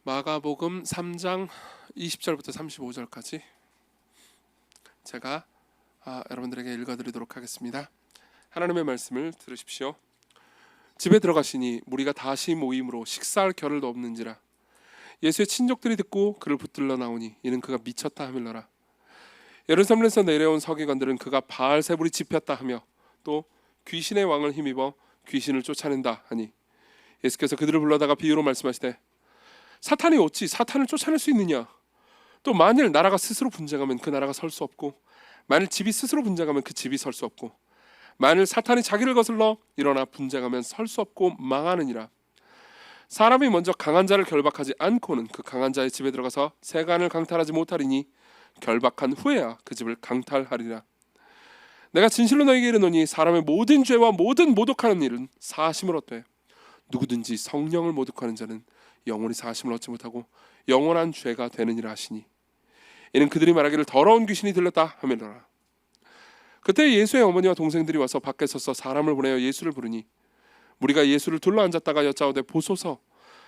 마가복음 3장 20절부터 35절까지 제가 여러분들에게 읽어드리도록 하겠습니다. 하나님의 말씀을 들으십시오. 집에 들어가시니 무리가 다시 모임으로 식사할 겨를도 없는지라. 예수의 친족들이 듣고 그를 붙들러 나오니 이는 그가 미쳤다 하밀러라. 예루살렘에서 내려온 서기관들은 그가 바알세불이 집혔다 하며 또 귀신의 왕을 힘입어 귀신을 쫓아낸다 하니 예수께서 그들을 불러다가 비유로 말씀하시되 사탄이 어찌 사탄을 쫓아낼 수 있느냐. 또 만일 나라가 스스로 분쟁하면 그 나라가 설 수 없고 만일 집이 스스로 분쟁하면 그 집이 설 수 없고 만일 사탄이 자기를 거슬러 일어나 분쟁하면 설 수 없고 망하느니라. 사람이 먼저 강한 자를 결박하지 않고는 그 강한 자의 집에 들어가서 세간을 강탈하지 못하리니 결박한 후에야 그 집을 강탈하리라. 내가 진실로 너희에게 이르노니 사람의 모든 죄와 모든 모독하는 일은 사심을 얻되 누구든지 성령을 모독하는 자는 영원히 사심을 얻지 못하고 영원한 죄가 되느니라 하시니 이는 그들이 말하기를 더러운 귀신이 들렸다 하밀러라. 그때 예수의 어머니와 동생들이 와서 밖에 서서 사람을 보내어 예수를 부르니 무리가 예수를 둘러 앉았다가 여짜오되 보소서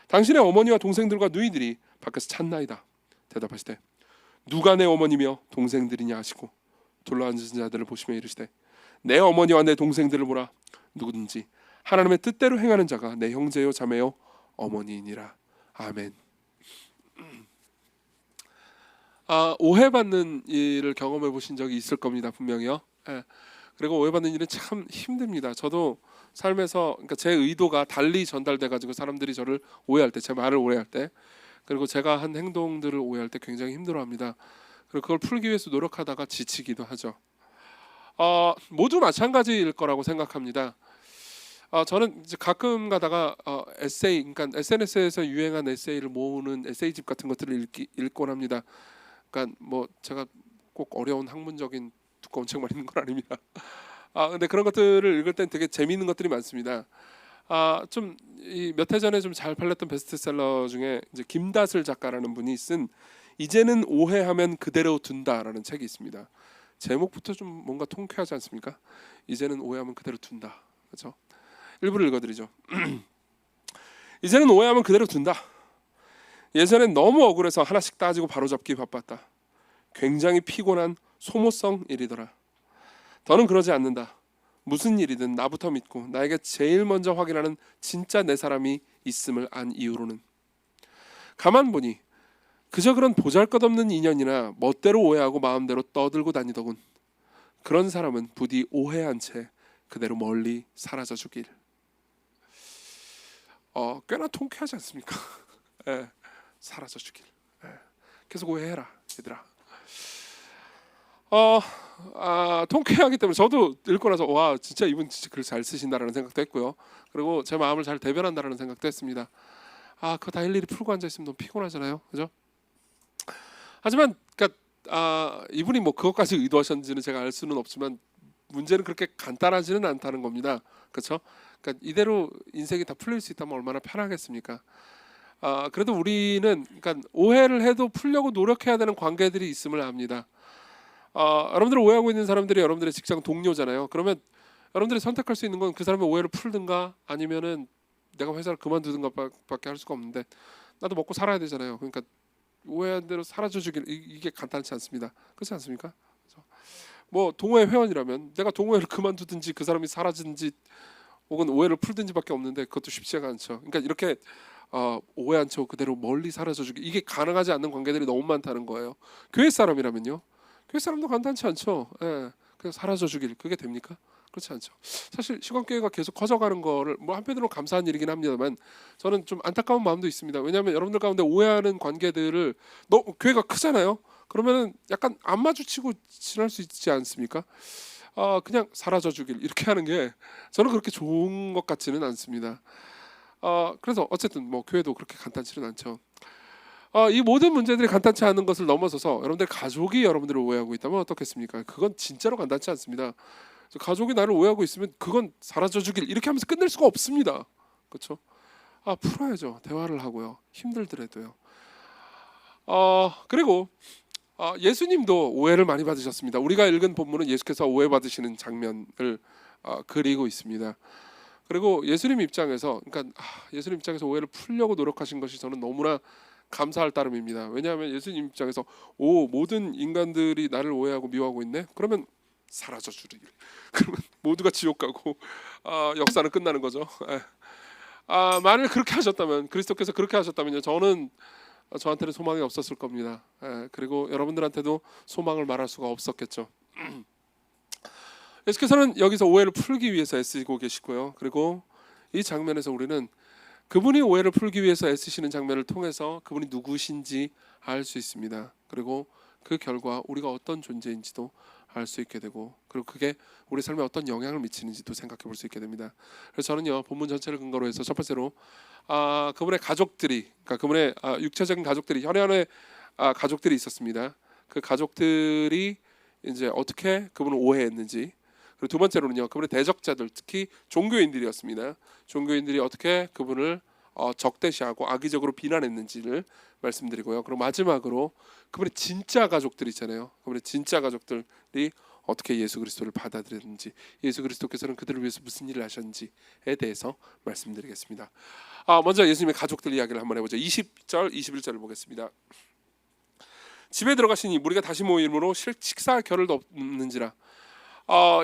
당신의 어머니와 동생들과 누이들이 밖에서 찾나이다. 대답하시되 누가 내 어머니며 동생들이냐 하시고 둘러 앉은 자들을 보시며 이르시되 내 어머니와 내 동생들을 보라. 누구든지 하나님의 뜻대로 행하는 자가 내 형제요 자매요 어머니이니라. 아멘. 오해받는 일을 경험해 보신 적이 있을 겁니다. 분명히요. 그리고 오해받는 일은 참 힘듭니다. 저도 삶에서 그러니까 제 의도가 달리 전달돼 가지고 사람들이 저를 오해할 때, 제 말을 오해할 때, 그리고 제가 한 행동들을 오해할 때 굉장히 힘들어합니다. 그리고 그걸 풀기 위해서 노력하다가 지치기도 하죠. 모두 마찬가지일 거라고 생각합니다. 저는 이제 가끔 가다가 에세이, 그러니까 SNS에서 유행한 에세이를 모으는 에세이집 같은 것들을 읽곤 합니다. 그러니까 뭐 제가 꼭 어려운 학문적인 두꺼운 책만 읽는 건 아닙니다. 근데 그런 것들을 읽을 땐 되게 재미있는 것들이 많습니다. 좀 몇 해 전에 좀 잘 팔렸던 베스트셀러 중에 이제 김다슬 작가라는 분이 쓴 이제는 오해하면 그대로 둔다라는 책이 있습니다. 제목부터 좀 뭔가 통쾌하지 않습니까? 이제는 오해하면 그대로 둔다. 그렇죠? 일부를 읽어드리죠. 이제는 오해하면 그대로 둔다. 예전엔 너무 억울해서 하나씩 따지고 바로잡기 바빴다. 굉장히 피곤한 소모성 일이더라. 더는 그러지 않는다. 무슨 일이든 나부터 믿고 나에게 제일 먼저 확인하는 진짜 내 사람이 있음을 안 이유로는 가만 보니 그저 그런 보잘것없는 인연이나 멋대로 오해하고 마음대로 떠들고 다니더군. 그런 사람은 부디 오해한 채 그대로 멀리 사라져 주길. 꽤나 통쾌하지 않습니까? 사라져 주길. 계속 오해해라 얘들아. 통쾌하기 때문에 저도 읽고 나서 와 진짜 이분 진짜 글 잘 쓰신다라는 생각도 했고요. 그리고 제 마음을 잘 대변한다라는 생각도 했습니다. 그거 다 일일이 풀고 앉아 있으면 너무 피곤하잖아요, 그죠? 하지만 그러니까 이분이 뭐 그것까지 의도하셨는지는 제가 알 수는 없지만 문제는 그렇게 간단하지는 않다는 겁니다, 그렇죠? 그러니까 이대로 인생이 다 풀릴 수 있다면 얼마나 편하겠습니까? 그래도 우리는 그러니까 오해를 해도 풀려고 노력해야 되는 관계들이 있음을 압니다. 여러분들 오해하고 있는 사람들이 여러분들의 직장 동료잖아요. 그러면 여러분들이 선택할 수 있는 건 그 사람의 오해를 풀든가 아니면은 내가 회사를 그만두든가밖에 할 수가 없는데 나도 먹고 살아야 되잖아요. 그러니까 오해한 대로 사라져 주길 이게 간단치 않습니다. 그렇지 않습니까? 그래서 뭐 동호회 회원이라면 내가 동호회를 그만두든지 그 사람이 사라지든지 혹은 오해를 풀든지밖에 없는데 그것도 쉽지가 않죠. 그러니까 이렇게 오해한 채 그대로 멀리 사라져 주기 이게 가능하지 않는 관계들이 너무 많다는 거예요. 교회 사람이라면요. 교회 사람도 간단치 않죠. 그냥 사라져 주길 그게 됩니까? 그렇지 않죠. 사실 시간교회가 계속 커져가는 거를 뭐 한편으로 감사한 일이긴 합니다만 저는 좀 안타까운 마음도 있습니다. 왜냐하면 여러분들 가운데 오해하는 관계들을 교회가 크잖아요. 그러면은 약간 안 마주치고 지날 수 있지 않습니까? 그냥 사라져 주길 이렇게 하는 게 저는 그렇게 좋은 것 같지는 않습니다. 그래서 어쨌든 뭐 교회도 그렇게 간단치는 않죠. 이 모든 문제들이 간단치 않은 것을 넘어서서 여러분들 가족이 여러분들을 오해하고 있다면 어떻겠습니까? 그건 진짜로 간단치 않습니다. 가족이 나를 오해하고 있으면 그건 사라져 주길 이렇게 하면서 끝낼 수가 없습니다. 그렇죠? 풀어야죠. 대화를 하고요. 힘들더라도요. 그리고 예수님도 오해를 많이 받으셨습니다. 우리가 읽은 본문은 예수께서 오해받으시는 장면을 그리고 있습니다. 그리고 예수님 입장에서 그러니까 예수님 입장에서 오해를 풀려고 노력하신 것이 저는 너무나 감사할 따름입니다. 왜냐하면 예수님 입장에서 오, 모든 인간들이 나를 오해하고 미워하고 있네. 그러면 사라져 주리. 그러면 모두가 지옥 가고 역사는 끝나는 거죠. 만일 그렇게 하셨다면, 그리스도께서 그렇게 하셨다면요, 저한테는 소망이 없었을 겁니다. 그리고 여러분들한테도 소망을 말할 수가 없었겠죠. 예수께서는 여기서 오해를 풀기 위해서 애쓰고 계시고요. 그리고 이 장면에서 우리는 그분이 오해를 풀기 위해서 애쓰시는 장면을 통해서 그분이 누구신지 알 수 있습니다. 그리고 그 결과 우리가 어떤 존재인지도 알 수 있게 되고, 그리고 그게 우리 삶에 어떤 영향을 미치는지도 생각해 볼 수 있게 됩니다. 그래서 저는요, 본문 전체를 근거로 해서 첫 번째로 그분의 가족들이, 그러니까 그분의 육체적인 가족들이, 혈연의 가족들이 있었습니다. 그 가족들이 이제 어떻게 그분을 오해했는지, 그리고 두 번째로는요, 그분의 대적자들, 특히 종교인들이었습니다. 종교인들이 어떻게 그분을 적대시하고 악의적으로 비난했는지를 말씀드리고요. 그리고 마지막으로 그분의 진짜 가족들 있잖아요. 그분의 진짜 가족들이 어떻게 예수 그리스도를 받아들였는지, 예수 그리스도께서는 그들을 위해서 무슨 일을 하셨는지에 대해서 말씀드리겠습니다. 먼저 예수님의 가족들 이야기를 한번 해보죠. 20절, 21절을 보겠습니다. 집에 들어가시니 무리가 다시 모임으로 식사 겨를도 없는지라.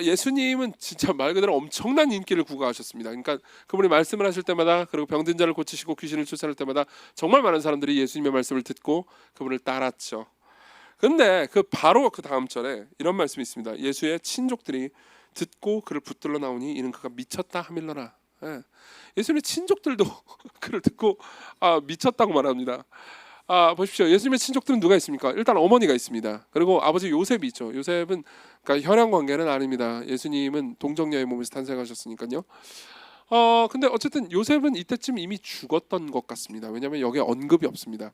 예수님은 진짜 말 그대로 엄청난 인기를 구가하셨습니다. 그러니까 그분이 말씀을 하실 때마다, 그리고 병든 자를 고치시고 귀신을 쫓아낼 때마다 정말 많은 사람들이 예수님의 말씀을 듣고 그분을 따랐죠. 근데 바로 그 다음 절에 이런 말씀이 있습니다. 예수의 친족들이 듣고 그를 붙들러 나오니 이는 그가 미쳤다 하밀러라. 예수님의 친족들도 그를 듣고 미쳤다고 말합니다. 보십시오. 예수님의 친족들은 누가 있습니까? 일단 어머니가 있습니다. 그리고 아버지 요셉이 있죠. 요셉은 그러니까 혈연 관계는 아닙니다. 예수님은 동정녀의 몸에서 탄생하셨으니까요. 근데 어쨌든 요셉은 이때쯤 이미 죽었던 것 같습니다. 왜냐하면 여기에 언급이 없습니다.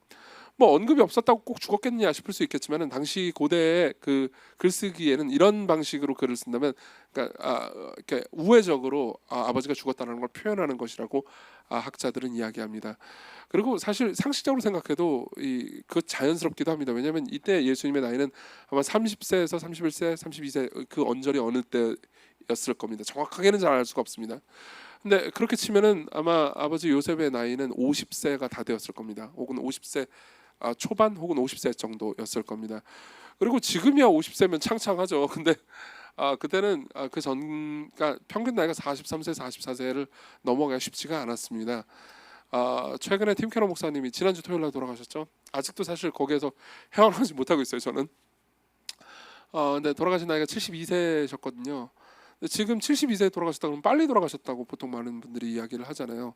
뭐 언급이 없었다고 꼭 죽었겠냐 싶을 수 있겠지만, 당시 고대의 그 글쓰기에는 이런 방식으로 글을 쓴다면, 그러니까 이렇게 우회적으로 아버지가 죽었다는 걸 표현하는 것이라고 학자들은 이야기합니다. 그리고 사실 상식적으로 생각해도 그 자연스럽기도 합니다. 왜냐하면 이때 예수님의 나이는 아마 30세에서 31세, 32세 그 언저리 어느 때였을 겁니다. 정확하게는 잘 알 수가 없습니다. 근데 그렇게 치면은 아마 아버지 요셉의 나이는 50세가 다 되었을 겁니다. 혹은 50세 초반 혹은 50세 정도였을 겁니다. 그리고 지금이야 50세면 창창하죠. 근데 그때는 그러니까 평균 나이가 43세, 44세를 넘어가기 쉽지가 않았습니다. 최근에 팀 캐러 목사님이 지난주 토요일날 돌아가셨죠. 아직도 사실 거기에서 헤어나지 못하고 있어요. 저는. 근데 돌아가신 나이가 72세셨거든요. 지금 72세에 돌아가셨다 그러면 빨리 돌아가셨다고 보통 많은 분들이 이야기를 하잖아요.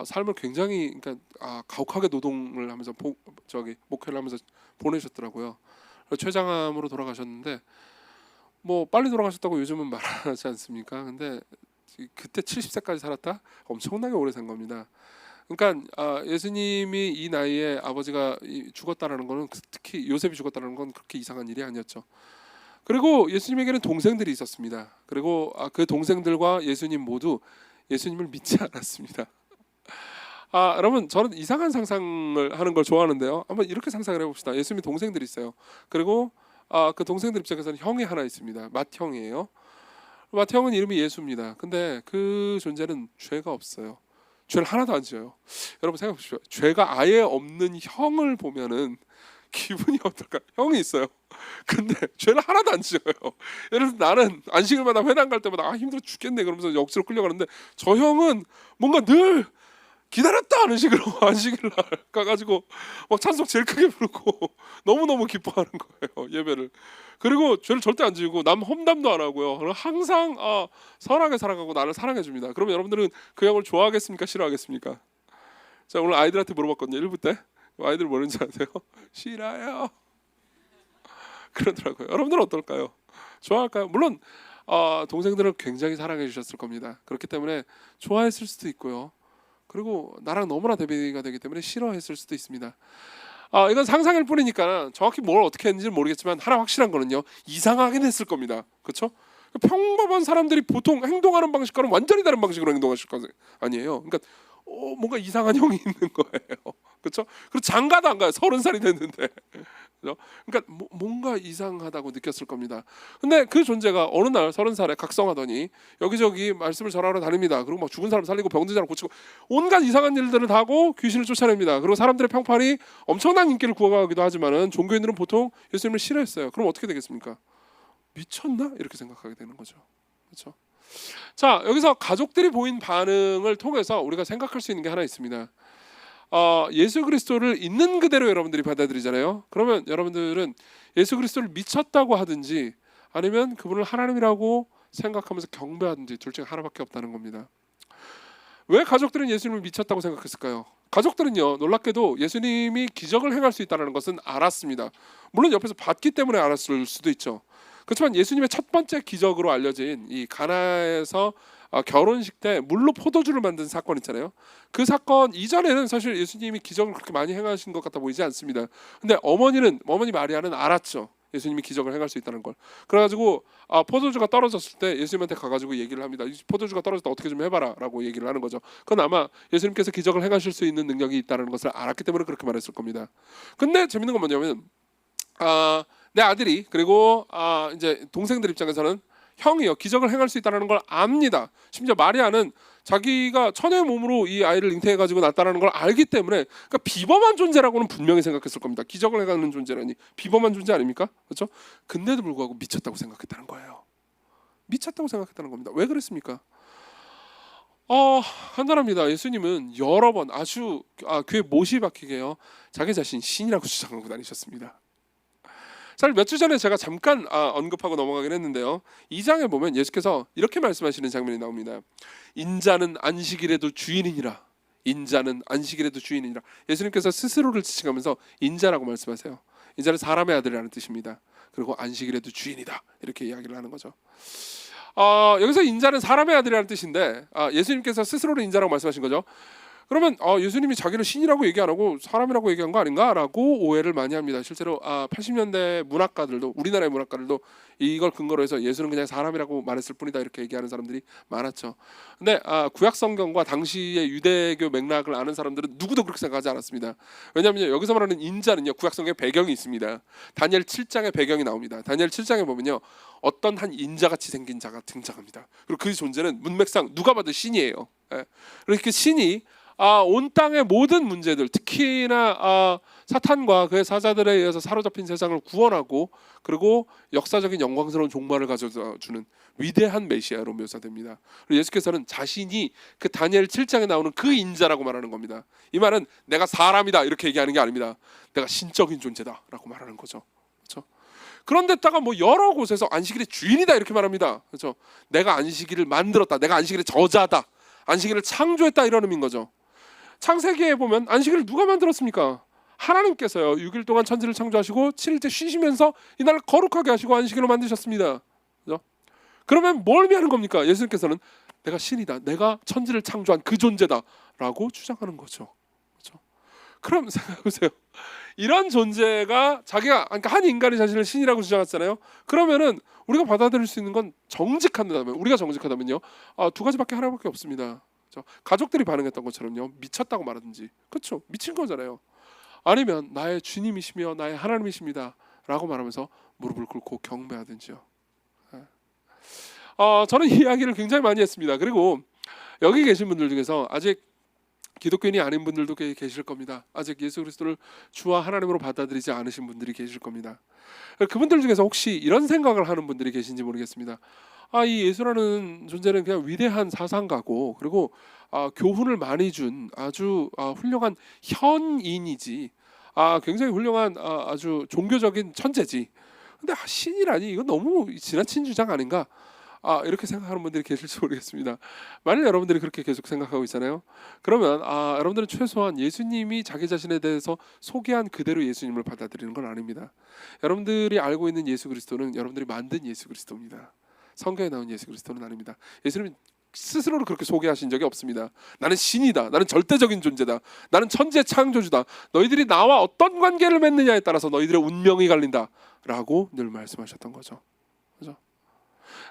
삶을 굉장히, 그러니까 가혹하게 노동을 하면서 목회를 하면서 보내셨더라고요. 췌장암으로 돌아가셨는데, 뭐 빨리 돌아가셨다고 요즘은 말하지 않습니까? 근데 그때 70세까지 살았다? 엄청나게 오래 산 겁니다. 그러니까 예수님이 이 나이에 아버지가 죽었다라는 거는, 특히 요셉이 죽었다는 건 그렇게 이상한 일이 아니었죠. 그리고 예수님에게는 동생들이 있었습니다. 그리고 그 동생들과 예수님 모두 예수님을 믿지 않았습니다. 여러분, 저는 이상한 상상을 하는 걸 좋아하는데요. 한번 이렇게 상상을 해봅시다. 예수님이 동생들이 있어요. 그리고 그 동생들 입장에서는 형이 하나 있습니다. 맏형이에요. 맏형은 이름이 예수입니다. 근데 그 존재는 죄가 없어요. 죄를 하나도 안 지어요. 여러분 생각해 보십시오. 죄가 아예 없는 형을 보면은 기분이 어떨까? 형이 있어요. 근데 죄를 하나도 안 지어요. 예를 들어서 나는 안식일마다 회당 갈 때마다 힘들어 죽겠네 그러면서 억지로 끌려가는데, 저 형은 뭔가 늘 기다렸다 하는 식으로 안식일날 가가지고 막 찬송 제일 크게 부르고 너무너무 기뻐하는 거예요, 예배를. 그리고 죄를 절대 안 지우고 남 험담도 안 하고요. 항상 선하게 살아가고 나를 사랑해 줍니다. 그러면 여러분들은 그 형을 좋아하겠습니까, 싫어하겠습니까? 자, 오늘 아이들한테 물어봤거든요. 1부 때 아이들 뭐는지 아세요? 싫어요 그러더라고요. 여러분들은 어떨까요? 좋아할까요? 물론 동생들을 굉장히 사랑해 주셨을 겁니다. 그렇기 때문에 좋아했을 수도 있고요. 그리고 나랑 너무나 대비가 되기 때문에 싫어했을 수도 있습니다. 이건 상상일 뿐이니까 정확히 뭘 어떻게 했는지는 모르겠지만, 하나 확실한 거는요, 이상하긴 했을 겁니다. 그렇죠? 평범한 사람들이 보통 행동하는 방식과는 완전히 다른 방식으로 행동하실 거 아니에요. 그러니까 뭔가 이상한 형이 있는 거예요. 그렇죠? 그리고 장가도 안 가요. 30살이 됐는데. 그죠? 그러니까 뭔가 이상하다고 느꼈을 겁니다. 근데 그 존재가 어느 날 30살에 각성하더니 여기저기 말씀을 전하러 다닙니다. 그리고 막 죽은 사람 살리고 병든 사람 고치고 온갖 이상한 일들을 다 하고 귀신을 쫓아냅니다. 그리고 사람들의 평판이 엄청난 인기를 구가기도 하지만은 종교인들은 보통 예수님을 싫어했어요. 그럼 어떻게 되겠습니까? 미쳤나? 이렇게 생각하게 되는 거죠. 그렇죠? 자, 여기서 가족들이 보인 반응을 통해서 우리가 생각할 수 있는 게 하나 있습니다. 예수 그리스도를 있는 그대로 여러분들이 받아들이잖아요. 그러면 여러분들은 예수 그리스도를 미쳤다고 하든지 아니면 그분을 하나님이라고 생각하면서 경배하든지 둘 중에 하나밖에 없다는 겁니다. 왜 가족들은 예수님을 미쳤다고 생각했을까요? 가족들은요, 놀랍게도 예수님이 기적을 행할 수 있다는 것은 알았습니다. 물론 옆에서 봤기 때문에 알았을 수도 있죠. 그렇지만 예수님의 첫 번째 기적으로 알려진 이 가나에서 결혼식 때 물로 포도주를 만든 사건 있잖아요. 그 사건 이전에는 사실 예수님이 기적을 그렇게 많이 행하신 것 같아 보이지 않습니다. 근데 어머니 마리아는 알았죠. 예수님이 기적을 행할 수 있다는 걸. 그래가지고 포도주가 떨어졌을 때 예수님한테 가가지고 얘기를 합니다. 포도주가 떨어졌다 어떻게 좀 해봐라 라고 얘기를 하는 거죠. 그건 아마 예수님께서 기적을 행하실 수 있는 능력이 있다는 것을 알았기 때문에 그렇게 말했을 겁니다. 근데 재밌는 건 뭐냐면 내 아들이 그리고 이제 동생들 입장에서는 형이요 기적을 행할 수 있다는 걸 압니다. 심지어 마리아는 자기가 천의 몸으로 이 아이를 잉태해가지고 낳았다는 걸 알기 때문에 그러니까 비범한 존재라고는 분명히 생각했을 겁니다. 기적을 행하는 존재라니 비범한 존재 아닙니까? 그렇죠? 근데도 불구하고 미쳤다고 생각했다는 거예요. 미쳤다고 생각했다는 겁니다. 왜 그랬습니까? 간단합니다. 예수님은 여러 번 아주 귀에 못이 박히게요 자기 자신 신이라고 주장하고 다니셨습니다. 사실 몇 주 전에 제가 잠깐 언급하고 넘어가긴 했는데요. 2장에 보면 예수께서 이렇게 말씀하시는 장면이 나옵니다. 인자는 안식일에도 주인이니라. 인자는 안식일에도 주인이니라. 예수님께서 스스로를 지칭하면서 인자라고 말씀하세요. 인자는 사람의 아들이라는 뜻입니다. 그리고 안식일에도 주인이다. 이렇게 이야기를 하는 거죠. 여기서 인자는 사람의 아들이라는 뜻인데 예수님께서 스스로를 인자라고 말씀하신 거죠. 그러면 예수님이 자기를 신이라고 얘기 안 하고 사람이라고 얘기한 거 아닌가라고 오해를 많이 합니다. 실제로 80년대 문학가들도 우리나라의 문학가들도 이걸 근거로 해서 예수는 그냥 사람이라고 말했을 뿐이다 이렇게 얘기하는 사람들이 많았죠. 근데 구약 성경과 당시의 유대교 맥락을 아는 사람들은 누구도 그렇게 생각하지 않았습니다. 왜냐하면 여기서 말하는 인자는요 구약 성경에 배경이 있습니다. 다니엘 7장에 배경이 나옵니다. 다니엘 7장에 보면요 어떤 한 인자같이 생긴 자가 등장합니다. 그리고 그 존재는 문맥상 누가 봐도 신이에요. 그래서 그 신이 온 땅의 모든 문제들 특히나 사탄과 그의 사자들에 의해서 사로잡힌 세상을 구원하고 그리고 역사적인 영광스러운 종말을 가져다주는 위대한 메시아로 묘사됩니다. 그리고 예수께서는 자신이 그 다니엘 7장에 나오는 그 인자라고 말하는 겁니다. 이 말은 내가 사람이다 이렇게 얘기하는 게 아닙니다. 내가 신적인 존재다 라고 말하는 거죠. 그렇죠? 그런데다가 뭐 여러 곳에서 안식일의 주인이다 이렇게 말합니다. 그렇죠? 내가 안식일을 만들었다. 내가 안식일의 저자다. 안식일을 창조했다 이런 의미인 거죠. 창세기에 보면 안식일을 누가 만들었습니까? 하나님께서요 6일 동안 천지를 창조하시고 7일째 쉬시면서 이날을 거룩하게 하시고 안식일로 만드셨습니다. 그죠? 그러면 뭘 의미하는 겁니까? 예수님께서는 내가 신이다. 내가 천지를 창조한 그 존재다 라고 주장하는 거죠. 그렇죠? 그럼 생각해보세요. 이런 존재가 자기가 그러니까 한 인간이 자신을 신이라고 주장했잖아요. 그러면은 우리가 받아들일 수 있는 건 정직하다면 우리가 정직하다면요 두 가지밖에 하나밖에 없습니다. 가족들이 반응했던 것처럼요 미쳤다고 말하든지 그렇죠 미친 거잖아요. 아니면 나의 주님이시며 나의 하나님이십니다 라고 말하면서 무릎을 꿇고 경배하든지요. 저는 이 이야기를 굉장히 많이 했습니다. 그리고 여기 계신 분들 중에서 아직 기독교인이 아닌 분들도 계실 겁니다. 아직 예수 그리스도를 주와 하나님으로 받아들이지 않으신 분들이 계실 겁니다. 그분들 중에서 혹시 이런 생각을 하는 분들이 계신지 모르겠습니다. 이 예수라는 존재는 그냥 위대한 사상가고 그리고 교훈을 많이 준 아주 훌륭한 현인이지 굉장히 훌륭한 아주 종교적인 천재지. 근데 신이라니 이건 너무 지나친 주장 아닌가? 이렇게 생각하는 분들이 계실지 모르겠습니다. 만약 여러분들이 그렇게 계속 생각하고 있잖아요. 그러면 여러분들은 최소한 예수님이 자기 자신에 대해서 소개한 그대로 예수님을 받아들이는 건 아닙니다. 여러분들이 알고 있는 예수 그리스도는 여러분들이 만든 예수 그리스도입니다. 성경에 나온 예수 그리스도는 아닙니다. 예수님은 스스로를 그렇게 소개하신 적이 없습니다. 나는 신이다. 나는 절대적인 존재다. 나는 천지의 창조주다. 너희들이 나와 어떤 관계를 맺느냐에 따라서 너희들의 운명이 갈린다 라고 늘 말씀하셨던 거죠. 그죠?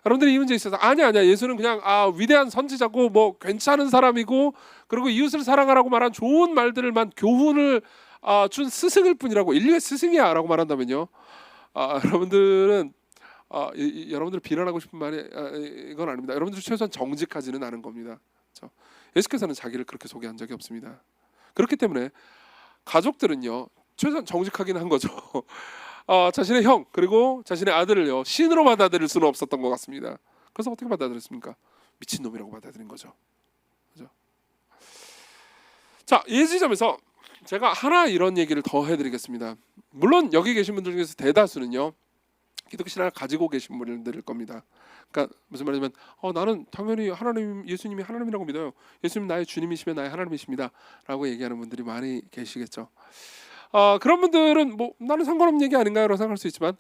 여러분들이 이 문제에 있어서 아니야 예수는 그냥 위대한 선지자고 뭐 괜찮은 사람이고 그리고 이웃을 사랑하라고 말한 좋은 말들을만 교훈을 준 스승일 뿐이라고, 인류의 스승이야라고 말한다면요. 여러분들은 여러분들 비난하고 싶은 말이 이건 아닙니다. 여러분들 최소한 정직하지는 않은 겁니다. 그렇죠? 예수께서는 자기를 그렇게 소개한 적이 없습니다. 그렇기 때문에 가족들은요 최소한 정직하긴 한 거죠. 자신의 형 그리고 자신의 아들을요 신으로 받아들일 수는 없었던 것 같습니다. 그래서 어떻게 받아들였습니까? 미친놈이라고 받아들인 거죠. 그죠? 자, 이 지점에서 제가 하나 이런 얘기를 더 해드리겠습니다. 물론 여기 계신 분들 중에서 대다수는요 기독교 신앙을 가지고 계신 분들일 겁니다. 그러니까 무슨 말이냐면 나는 당연히 하나님, 예수님이 하나님이라고 믿어요. 예수님 나의 주님이시면 나의 하나님이십니다 라고 얘기하는 분들이 많이 계시겠죠. 그런 분들은 뭐 나는 상관없는 얘기 아닌가요? 라고 생각할 수 있지만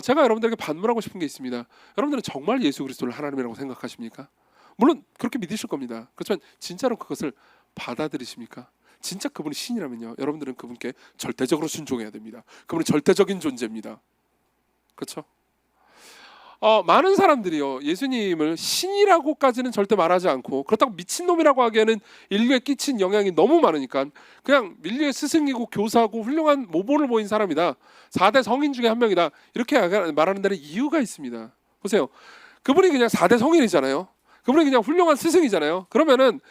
제가 여러분들에게 반문하고 싶은 게 있습니다. 여러분들은 정말 예수 그리스도를 하나님이라고 생각하십니까? 물론 그렇게 믿으실 겁니다. 그렇지만 진짜로 그것을 받아들이십니까? 진짜 그분이 신이라면요 여러분들은 그분께 절대적으로 순종해야 됩니다. 그분은 절대적인 존재입니다. 그렇죠? 많은 사람들이요 예수님을 신이라고까지는 절대 말하지 않고, 그렇다고 미친놈이라고 하기에는 인류에 끼친 영향이 너무 많으니까 그냥 인류의 스승이고 교사고 훌륭한 모범을 보인 사람이다, 4대 성인 중에 한 명이다, 이렇게 말하는 데는 이유가 있습니다. 보세요, 그분이 그냥 4대 성인이잖아요. 그분이 그냥 훌륭한 스승이잖아요. 그러면은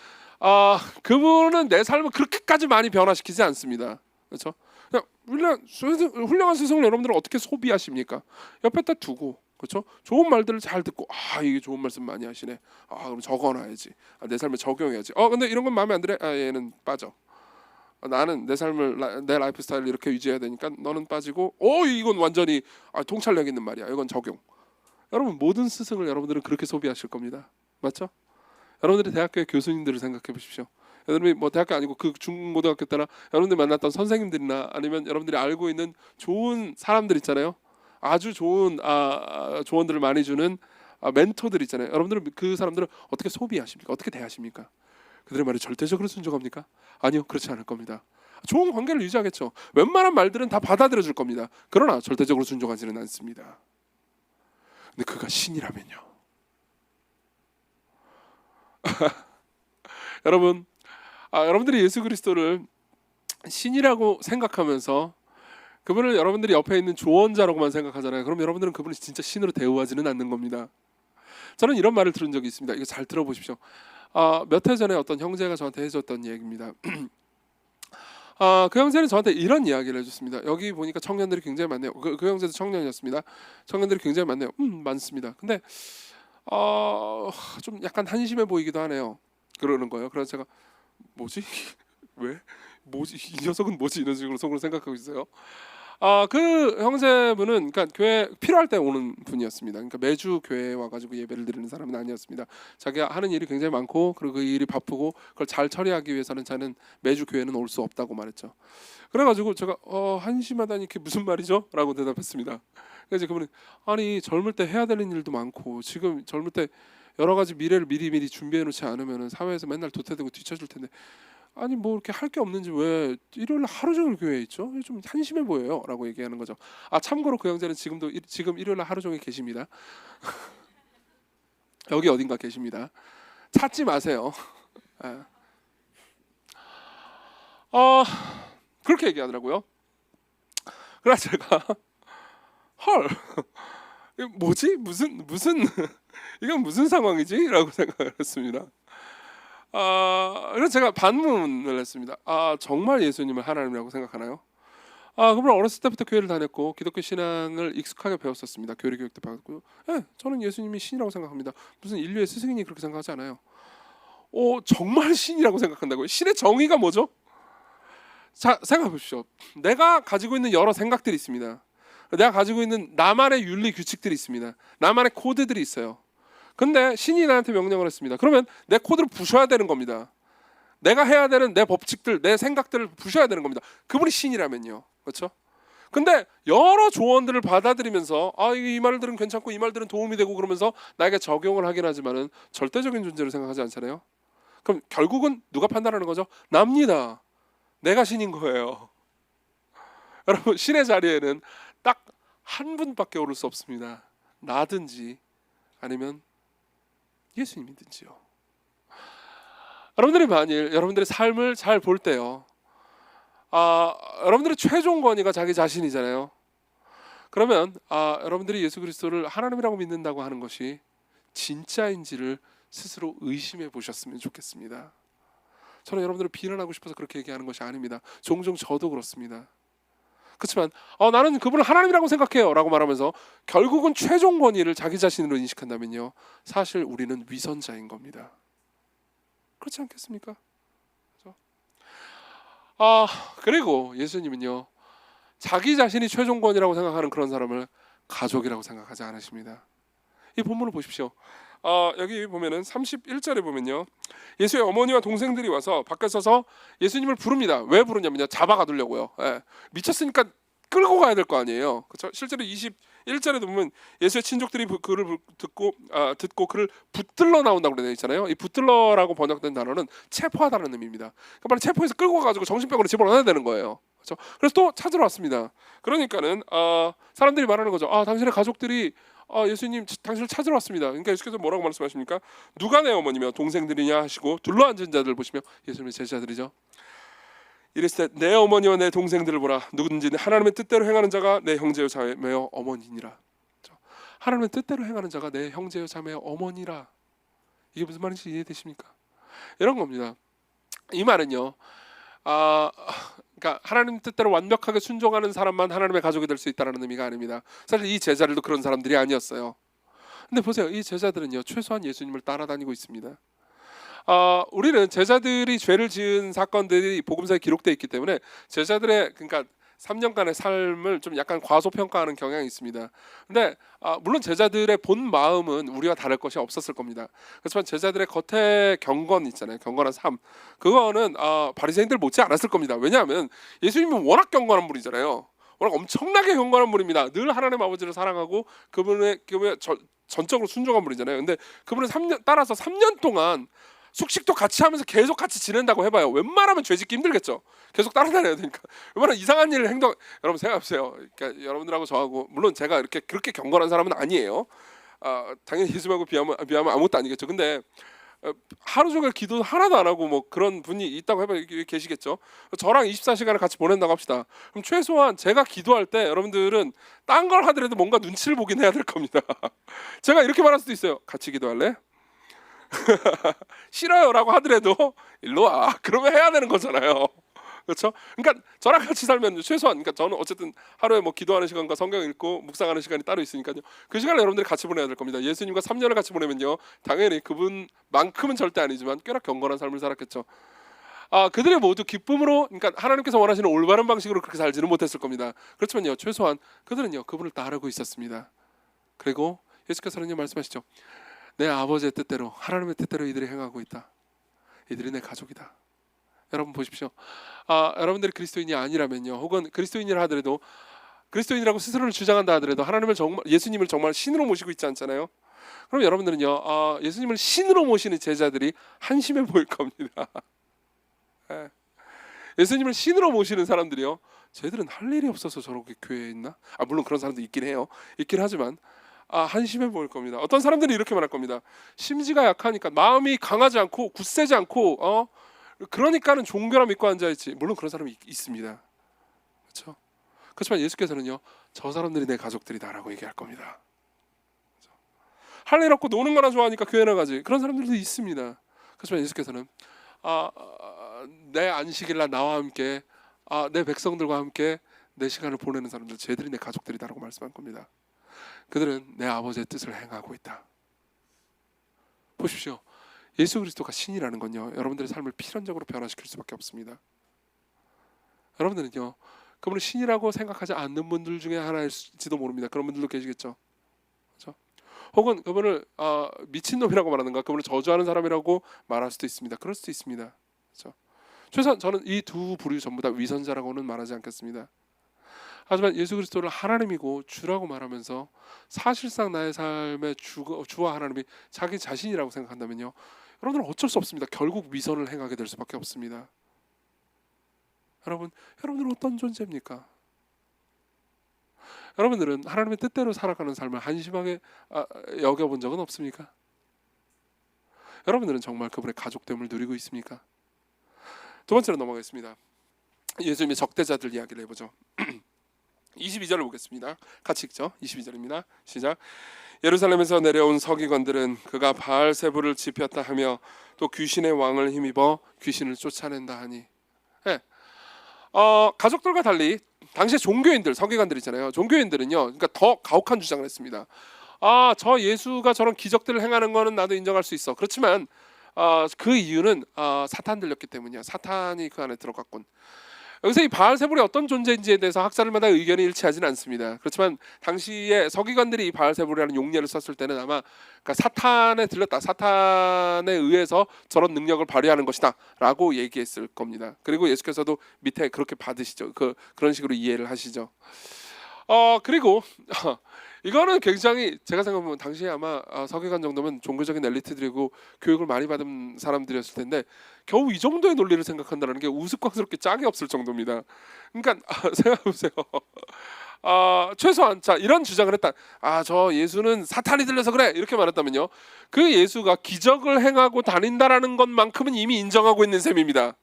그분은 내 삶을 그렇게까지 많이 변화시키지 않습니다. 그렇죠? 그냥 훌륭한 스승을 여러분들은 어떻게 소비하십니까? 옆에다 두고, 그렇죠? 좋은 말들을 잘 듣고 이게 좋은 말씀 많이 하시네. 그럼 적어놔야지. 내 삶에 적용해야지. 근데 이런 건 마음에 안 들어. 얘는 빠져. 나는 내 삶을 내 라이프 스타일을 이렇게 유지해야 되니까 너는 빠지고. 이건 완전히 통찰력 있는 말이야. 이건 적용. 여러분 모든 스승을 여러분들은 그렇게 소비하실 겁니다. 맞죠? 여러분들이 대학교의 교수님들을 생각해 보십시오. 여러분이 뭐 대학교 아니고 그 중고등학교 때나 여러분들이 만났던 선생님들이나 아니면 여러분들이 알고 있는 좋은 사람들 있잖아요. 아주 좋은 조언들을 많이 주는 멘토들 있잖아요. 여러분들은 그 사람들을 어떻게 소비하십니까? 어떻게 대하십니까? 그들의 말에 절대적으로 순종합니까? 아니요, 그렇지 않을 겁니다. 좋은 관계를 유지하겠죠. 웬만한 말들은 다 받아들여 줄 겁니다. 그러나 절대적으로 순종하지는 않습니다. 근데 그가 신이라면요. 여러분, 여러분들이 예수 그리스도를 신이라고 생각하면서 그분을 여러분들이 옆에 있는 조언자라고만 생각하잖아요. 그럼 여러분들은 그분을 진짜 신으로 대우하지는 않는 겁니다. 저는 이런 말을 들은 적이 있습니다. 이거 잘 들어보십시오. 몇 해 전에 어떤 형제가 저한테 해줬던 얘기입니다. 그 형제는 저한테 이런 이야기를 해줬습니다. 여기 보니까 청년들이 굉장히 많네요. 그 형제도 청년이었습니다. 청년들이 굉장히 많네요. 많습니다. 근데 좀 약간 한심해 보이기도 하네요. 그러는 거예요. 그래서 제가 뭐지? 왜? 뭐지? 이 녀석은 뭐지? 이런 식으로 속으로 생각하고 있어요. 그 형제분은 그러니까 교회 필요할 때 오는 분이었습니다. 그러니까 매주 교회에 와가지고 예배를 드리는 사람은 아니었습니다. 자기가 하는 일이 굉장히 많고 그리고 그 일이 바쁘고 그걸 잘 처리하기 위해서는 자는 매주 교회는 올 수 없다고 말했죠. 그래가지고 제가 한심하다니 그게 무슨 말이죠? 라고 대답했습니다. 그래서 그분은 아니 젊을 때 해야 되는 일도 많고 지금 젊을 때 여러 가지 미래를 미리 준비해 놓지 않으면 사회에서 맨날 도태되고 뒤처질 텐데 아니 뭐 이렇게 할 게 없는지 왜 일요일 하루 종일 교회에 있죠? 좀 한심해 보여요 라고 얘기하는 거죠. 참고로 그 형제는 지금 일요일 하루 종일 계십니다. 여기 어딘가 계십니다. 찾지 마세요. 그렇게 얘기하더라고요. 그래서 제가 헐 뭐지? 무슨 이건 무슨 상황이지? 라고 생각을 했습니다. 그래서 제가 반문을 했습니다. 정말 예수님을 하나님이라고 생각하나요? 그분 어렸을 때부터 교회를 다녔고 기독교 신앙을 익숙하게 배웠었습니다. 교리 교육도 받았고요. 저는 예수님이 신이라고 생각합니다. 무슨 인류의 스승이니 그렇게 생각하지 않아요. 정말 신이라고 생각한다고요? 신의 정의가 뭐죠? 자, 생각해 보십시오. 내가 가지고 있는 여러 생각들이 있습니다. 내가 가지고 있는 나만의 윤리 규칙들이 있습니다. 나만의 코드들이 있어요. 근데 신이 나한테 명령을 했습니다. 그러면 내 코드를 부셔야 되는 겁니다. 내가 해야 되는 내 법칙들, 내 생각들을 부셔야 되는 겁니다. 그분이 신이라면요. 그렇죠? 근데 여러 조언들을 받아들이면서 이 말들은 괜찮고 이 말들은 도움이 되고 그러면서 나에게 적용을 하긴 하지만은 절대적인 존재를 생각하지 않잖아요. 그럼 결국은 누가 판단하는 거죠? 납니다. 내가 신인 거예요. 여러분 신의 자리에는 딱 한 분밖에 오를 수 없습니다. 나든지 아니면 예수님이든지요. 여러분들이 만일 여러분들의 삶을 잘 볼 때요, 여러분들의 최종 권위가 자기 자신이잖아요. 그러면 여러분들이 예수 그리스도를 하나님이라고 믿는다고 하는 것이 진짜인지를 스스로 의심해 보셨으면 좋겠습니다. 저는 여러분들을 비난하고 싶어서 그렇게 얘기하는 것이 아닙니다. 종종 저도 그렇습니다. 그렇지만 나는 그분을 하나님이라고 생각해요 라고 말하면서 결국은 최종 권위를 자기 자신으로 인식한다면요, 사실 우리는 위선자인 겁니다. 그렇지 않겠습니까? 그렇죠? 그리고 예수님은요, 자기 자신이 최종 권위라고 생각하는 그런 사람을 가족이라고 생각하지 않으십니다. 이 본문을 보십시오. 여기 보면은 31절에 보면요, 예수의 어머니와 동생들이 와서 밖에 서서 예수님을 부릅니다. 왜 부르냐면요, 잡아가두려고요. 미쳤으니까 끌고 가야 될 거 아니에요. 그렇죠? 실제로 21절에도 보면 예수의 친족들이 그를 듣고 그를 붙들러 나온다고 되어 있잖아요. 이 붙들러라고 번역된 단어는 체포하다는 의미입니다. 그러니까 빨리 체포해서 끌고 가가지고 정신병원에 집어넣어야 되는 거예요. 그렇죠? 그래서 또 찾으러 왔습니다. 그러니까는 사람들이 말하는 거죠. 당신의 가족들이 예수님 당신을 찾으러 왔습니다. 그러니까 예수께서 뭐라고 말씀하십니까? 누가 내 어머니며 동생들이냐 하시고 둘러앉은 자들 보시며, 예수님의 제자들이죠. 이르시되 내 어머니와 내 동생들을 보라. 누구든지 하나님의 뜻대로 행하는 자가 내 형제요 자매요 어머니니라. 하나님의 뜻대로 행하는 자가 내 형제요 자매요 어머니라. 이게 무슨 말인지 이해되십니까? 이런 겁니다. 이 말은요, 그러니까 하나님 뜻대로 완벽하게 순종하는 사람만 하나님의 가족이 될 수 있다는 의미가 아닙니다. 사실 이 제자들도 그런 사람들이 아니었어요. 근데 보세요, 이 제자들은요, 최소한 예수님을 따라다니고 있습니다. 우리는 제자들이 죄를 지은 사건들이 복음서에 기록되어 있기 때문에 제자들의, 그러니까 3년간의 삶을 좀 약간 과소평가하는 경향이 있습니다. 근데 물론 제자들의 본 마음은 우리와 다를 것이 없었을 겁니다. 그렇지만 제자들의 겉에 경건 있잖아요. 경건한 삶, 그거는 바리새인들 못지 않았을 겁니다. 왜냐하면 예수님은 워낙 경건한 분이잖아요. 워낙 엄청나게 경건한 분입니다. 늘 하나님 아버지를 사랑하고 그분의 전적으로 순종한 분이잖아요. 근데 그분은 따라서 3년 동안 숙식도 같이 하면서 계속 같이 지낸다고 해봐요. 웬만하면 죄 짓기 힘들겠죠. 계속 따라다녀야 되니까. 얼마나 이상한 일을 여러분 생각해보세요. 그러니까 여러분들하고 저하고, 물론 제가 그렇게 경건한 사람은 아니에요. 당연히 예수님하고 비하면 아무것도 아니겠죠. 근데 하루 종일 기도 하나도 안 하고 뭐 그런 분이 있다고 해봐요. 계시겠죠. 저랑 24시간을 같이 보낸다고 합시다. 그럼 최소한 제가 기도할 때 여러분들은 딴 걸 하더라도 뭔가 눈치를 보긴 해야 될 겁니다. 제가 이렇게 말할 수도 있어요. 같이 기도할래? 싫어요라고 하더라도 일로 와. 그러면 해야 되는 거잖아요. 그렇죠? 그러니까 저랑 같이 살면 최소한, 그러니까 저는 어쨌든 하루에 뭐 기도하는 시간과 성경 읽고 묵상하는 시간이 따로 있으니까요. 그 시간을 여러분들이 같이 보내야 될 겁니다. 예수님과 3년을 같이 보내면요, 당연히 그분만큼은 절대 아니지만 꽤나 경건한 삶을 살았겠죠. 그들이 모두 기쁨으로, 그러니까 하나님께서 원하시는 올바른 방식으로 그렇게 살지는 못했을 겁니다. 그렇지만요, 최소한 그들은요, 그분을 따르고 있었습니다. 그리고 예수께서는 말씀하시죠. 내 아버지의 뜻대로, 하나님의 뜻대로 이들이 행하고 있다. 이들이 내 가족이다. 여러분 보십시오. 여러분들이 그리스도인이 아니라면요, 혹은 그리스도인이라 하더라도, 그리스도인이라고 스스로를 주장한다 하더라도 예수님을 정말 신으로 모시고 있지 않잖아요. 그럼 여러분들은요, 예수님을 신으로 모시는 제자들이 한심해 보일 겁니다. 예수님을 신으로 모시는 사람들이요, 쟤들은 할 일이 없어서 저렇게 교회에 있나? 물론 그런 사람도 있긴 해요. 있긴 하지만 한심해 보일 겁니다. 어떤 사람들이 이렇게 말할 겁니다. 심지가 약하니까, 마음이 강하지 않고 굳세지 않고 그러니까는 종교라 믿고 앉아있지. 물론 그런 사람이 있습니다. 그렇죠? 그렇지만 예수께서는요, 저 사람들이 내 가족들이다라고 얘기할 겁니다. 그렇죠? 할 일 없고 노는 거나 좋아하니까 교회 나가지. 그런 사람들도 있습니다. 그렇지만 예수께서는 내 안식일날 나와 함께, 내 백성들과 함께 내 시간을 보내는 사람들, 쟤들이 내 가족들이다라고 말씀한 겁니다. 그들은 내 아버지의 뜻을 행하고 있다. 보십시오. 예수 그리스도가 신이라는 건요, 여러분들의 삶을 필연적으로 변화시킬 수밖에 없습니다. 여러분들은요, 그분을 신이라고 생각하지 않는 분들 중에 하나일지도 모릅니다. 그런 분들도 계시겠죠. 그렇죠? 혹은 그분을 미친놈이라고 말하는가, 그분을 저주하는 사람이라고 말할 수도 있습니다. 그럴 수도 있습니다. 그렇죠? 최소한 저는 이 두 부류 전부 다 위선자라고는 말하지 않겠습니다. 하지만 예수 그리스도를 하나님이고 주라고 말하면서 사실상 나의 삶의 주와 하나님이 자기 자신이라고 생각한다면요, 여러분들은 어쩔 수 없습니다. 결국 위선을 행하게 될 수밖에 없습니다. 여러분들은 어떤 존재입니까? 여러분들은 하나님의 뜻대로 살아가는 삶을 한심하게 여겨본 적은 없습니까? 여러분들은 정말 그분의 가족됨을 누리고 있습니까? 두 번째로 넘어가겠습니다. 예수님의 적대자들 이야기를 해보죠. 22절을 보겠습니다. 같이 읽죠. 22절입니다. 시작. 예루살렘에서 내려온 서기관들은 그가 바알세불을 지폈다 하며 또 귀신의 왕을 힘입어 귀신을 쫓아낸다 하니. 네. 가족들과 달리 당시에 종교인들, 서기관들 있잖아요. 종교인들은요, 그러니까 더 가혹한 주장을 했습니다. 저 예수가 저런 기적들을 행하는 거는 나도 인정할 수 있어. 그렇지만 그 이유는 사탄 들렸기 때문이야. 사탄이 그 안에 들어갔군. 여기서 이 바알세불이 어떤 존재인지에 대해서 학자들마다 의견이 일치하지는 않습니다. 그렇지만 당시에 서기관들이 이 바알세불이라는 용례를 썼을 때는 아마 그러니까 사탄에 들렸다, 사탄에 의해서 저런 능력을 발휘하는 것이다 라고 얘기했을 겁니다. 그리고 예수께서도 밑에 그렇게 받으시죠. 그런 식으로 이해를 하시죠. 그리고 이거는 굉장히 제가 생각하면 당시에 아마 서기관 정도면 종교적인 엘리트들이고 교육을 많이 받은 사람들이었을 텐데 겨우 이 정도의 논리를 생각한다는 게 우스꽝스럽게 짝이 없을 정도입니다. 그러니까 생각해보세요. 최소한 자 이런 주장을 했다. 저 예수는 사탄이 들려서 그래 이렇게 말했다면요, 그 예수가 기적을 행하고 다닌다라는 것만큼은 이미 인정하고 있는 셈입니다.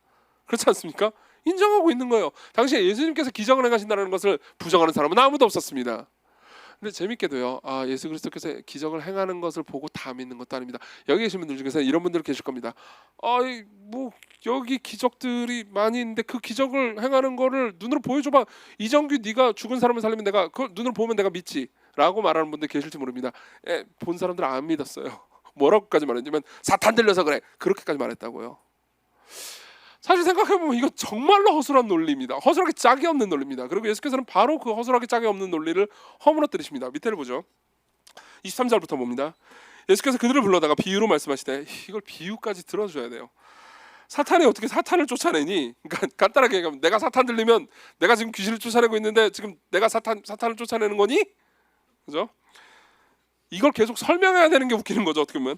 그렇지 않습니까? 인정하고 있는 거예요. 당시에 예수님께서 기적을 행하신다는 것을 부정하는 사람은 아무도 없었습니다. 근데 재밌게도요, 예수 그리스도께서 기적을 행하는 것을 보고 다 믿는 것도 아닙니다. 여기 계신 분들 중에서 이런 분들 계실 겁니다. 뭐 여기 기적들이 많이 있는데 그 기적을 행하는 거를 눈으로 보여줘봐. 이정규 네가 죽은 사람을 살리면 내가 그걸 눈으로 보면 내가 믿지 라고 말하는 분들 계실지 모릅니다. 본 사람들은 안 믿었어요. 뭐라고까지 말했냐면 사탄 들려서 그래 그렇게까지 말했다고요. 사실 생각해보면 이거 정말로 허술한 논리입니다. 허술하게 짝이 없는 논리입니다. 그리고 예수께서는 바로 그 허술하게 짝이 없는 논리를 허물어뜨리십니다. 밑에를 보죠. 23절부터 봅니다. 예수께서 그들을 불러다가 비유로 말씀하시되, 이걸 비유까지 들어줘야 돼요. 사탄이 어떻게 사탄을 쫓아내니? 그러니까 간단하게 얘기하면 내가 사탄 들리면 내가 지금 귀신을 쫓아내고 있는데 지금 내가 사탄을 쫓아내는 거니? 그죠? 이걸 계속 설명해야 되는 게 웃기는 거죠. 어떻게 보면.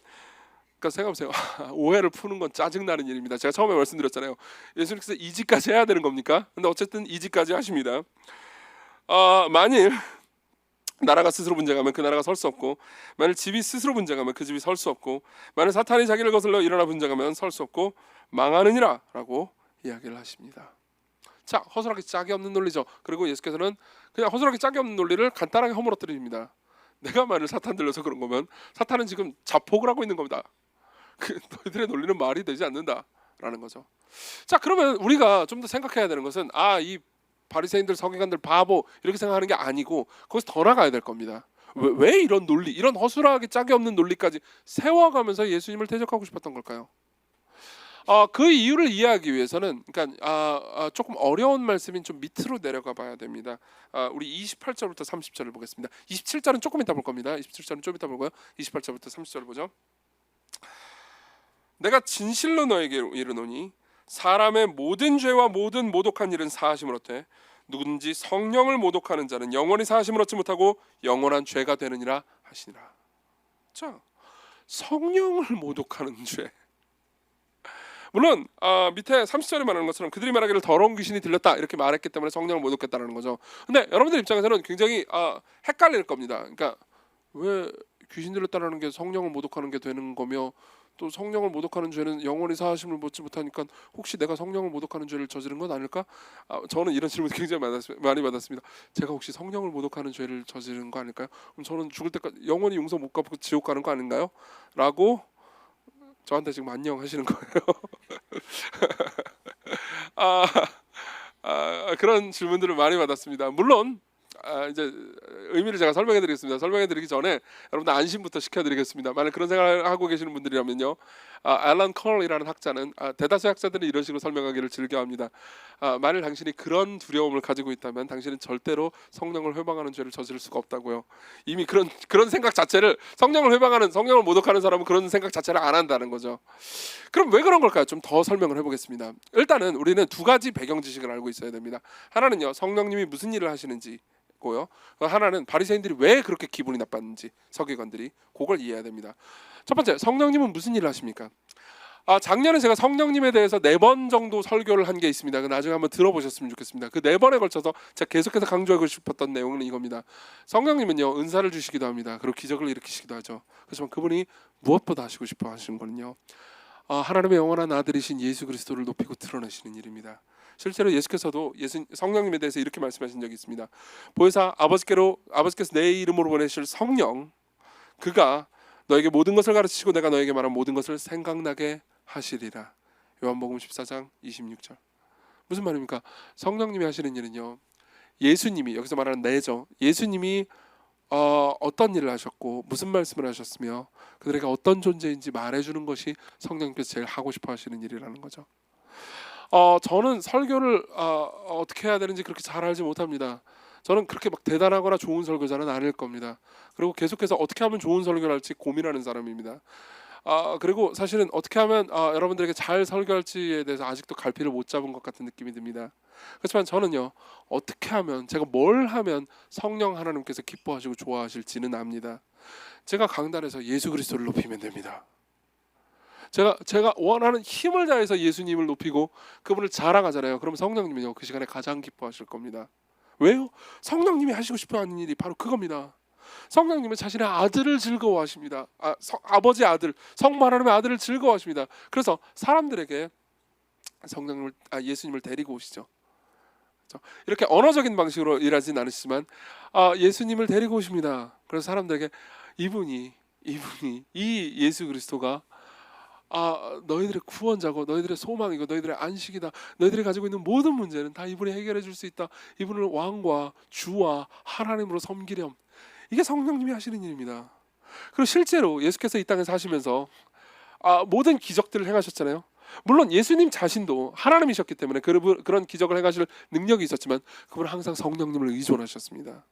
그러니까 생각해보세요. 오해를 푸는 건 짜증나는 일입니다. 제가 처음에 말씀드렸잖아요. 예수님께서 이지까지 해야 되는 겁니까? 근데 어쨌든 이지까지 하십니다. 만일 나라가 스스로 분쟁하면 그 나라가 설 수 없고, 만일 집이 스스로 분쟁하면 그 집이 설 수 없고, 만일 사탄이 자기를 거슬러 일어나 분쟁하면 설 수 없고 망하느니라 라고 이야기를 하십니다. 자, 허술하게 짝이 없는 논리죠. 그리고 예수께서는 그냥 허술하게 짝이 없는 논리를 간단하게 허물어뜨립니다. 내가 만일 사탄 들려서 그런 거면 사탄은 지금 자폭을 하고 있는 겁니다. 너희들의 논리는 말이 되지 않는다라는 거죠. 자, 그러면 우리가 좀 더 생각해야 되는 것은 이 바리새인들 서기관들 바보 이렇게 생각하는 게 아니고 거기서 더 나가야 될 겁니다. 왜 이런 논리, 이런 허술하게 짝이 없는 논리까지 세워가면서 예수님을 대적하고 싶었던 걸까요? 그 이유를 이해하기 위해서는 그러니까 조금 어려운 말씀인 좀 밑으로 내려가 봐야 됩니다. 우리 28절부터 30절을 보겠습니다. 27절은 조금 이따 볼 겁니다. 27절은 좀 이따 보고요. 28절부터 30절을 보죠. 내가 진실로 너에게 이르노니 사람의 모든 죄와 모든 모독한 일은 사하심을 얻되 누구든지 성령을 모독하는 자는 영원히 사하심을 얻지 못하고 영원한 죄가 되느니라 하시니라. 자, 성령을 모독하는 죄. 물론 밑에 30절에 말하는 것처럼 그들이 말하기를 더러운 귀신이 들렸다 이렇게 말했기 때문에 성령을 모독했다는 거죠. 근데 여러분들 입장에서는 굉장히 헷갈릴 겁니다. 그러니까 왜 귀신 들렸다라는 게 성령을 모독하는 게 되는 거며, 또 성령을 모독하는 죄는 영원히 사하심을 받지 못하니까 혹시 내가 성령을 모독하는 죄를 저지른 건 아닐까? 저는 이런 질문 굉장히 많이 받았습니다. 제가 혹시 성령을 모독하는 죄를 저지른 거 아닐까요? 그럼 저는 죽을 때까지 영원히 용서 못 갚고 지옥 가는 거 아닌가요? 라고 저한테 지금 안녕하시는 거예요. 그런 질문들을 많이 받았습니다. 물론 이제 의미를 제가 설명해드리겠습니다. 설명해드리기 전에 여러분들 안심부터 시켜드리겠습니다. 만약 그런 생각을 하고 계시는 분들이라면요, 앨런 컬이라는 학자는 대다수의 학자들이 이런 식으로 설명하기를 즐겨합니다. 만일 당신이 그런 두려움을 가지고 있다면 당신은 절대로 성령을 회방하는 죄를 저지를 수가 없다고요. 이미 그런 생각 자체를, 성령을 모독하는 사람은 그런 생각 자체를 안 한다는 거죠. 그럼 왜 그런 걸까요? 좀 더 설명을 해보겠습니다. 일단은 우리는 두 가지 배경 지식을 알고 있어야 됩니다. 하나는요, 성령님이 무슨 일을 하시는지 고요. 하나는 바리새인들이 왜 그렇게 기분이 나빴는지, 서기관들이 그걸 이해해야 됩니다. 첫 번째, 성령님은 무슨 일을 하십니까? 작년에 제가 성령님에 대해서 4번 정도 설교를 한 게 있습니다. 나중에 한번 들어보셨으면 좋겠습니다. 그 4번에 걸쳐서 제가 계속해서 강조하고 싶었던 내용은 이겁니다. 성령님은요, 은사를 주시기도 합니다. 그리고 기적을 일으키시기도 하죠. 그렇지만 그분이 무엇보다 하시고 싶어 하시는 거는요, 하나님의 영원한 아들이신 예수 그리스도를 높이고 드러내시는 일입니다. 실제로 예수께서도 성령님에 대해서 이렇게 말씀하신 적이 있습니다. 보혜사 아버지께서 내 이름으로 보내실 성령, 그가 너에게 모든 것을 가르치시고 내가 너에게 말한 모든 것을 생각나게 하시리라. 요한복음 14장 26절. 무슨 말입니까? 성령님이 하시는 일은요, 예수님이, 여기서 말하는 내죠, 예수님이 어떤 일을 하셨고 무슨 말씀을 하셨으며 그들에게 어떤 존재인지 말해주는 것이 성령님께서 제일 하고 싶어 하시는 일이라는 거죠. 저는 설교를 어떻게 해야 되는지 그렇게 잘 알지 못합니다. 저는 그렇게 막 대단하거나 좋은 설교자는 아닐 겁니다. 그리고 계속해서 어떻게 하면 좋은 설교를 할지 고민하는 사람입니다. 그리고 사실은 어떻게 하면 여러분들에게 잘 설교할지에 대해서 아직도 갈피를 못 잡은 것 같은 느낌이 듭니다. 그렇지만 저는요, 어떻게 하면, 제가 뭘 하면 성령 하나님께서 기뻐하시고 좋아하실지는 압니다. 제가 강단에서 예수 그리스도를 높이면 됩니다. 제가 원하는 힘을 다해서 예수님을 높이고 그분을 자랑하잖아요. 그럼 성령님은요, 그 시간에 가장 기뻐하실 겁니다. 왜요? 성령님이 하시고 싶어 하는 일이 바로 그겁니다. 성령님은 자신의 아들을 즐거워하십니다. 아버지 아들, 성부 하나님의 아들을 즐거워하십니다. 그래서 사람들에게 예수님을 데리고 오시죠. 이렇게 언어적인 방식으로 일하진 않으시지만 예수님을 데리고 오십니다. 그래서 사람들에게 이분이 이 예수 그리스도가 너희들의 구원자고 너희들의 소망이고 너희들의 안식이다. 너희들이 가지고 있는 모든 문제는 다 이분이 해결해 줄 수 있다. 이분을 왕과 주와 하나님으로 섬기렴. 이게 성령님이 하시는 일입니다. 그리고 실제로 예수께서 이 땅에 사시면서 모든 기적들을 행하셨잖아요. 물론 예수님 자신도 하나님이셨기 때문에 그런 기적을 행하실 능력이 있었지만 그분은 항상 성령님을 의존하셨습니다.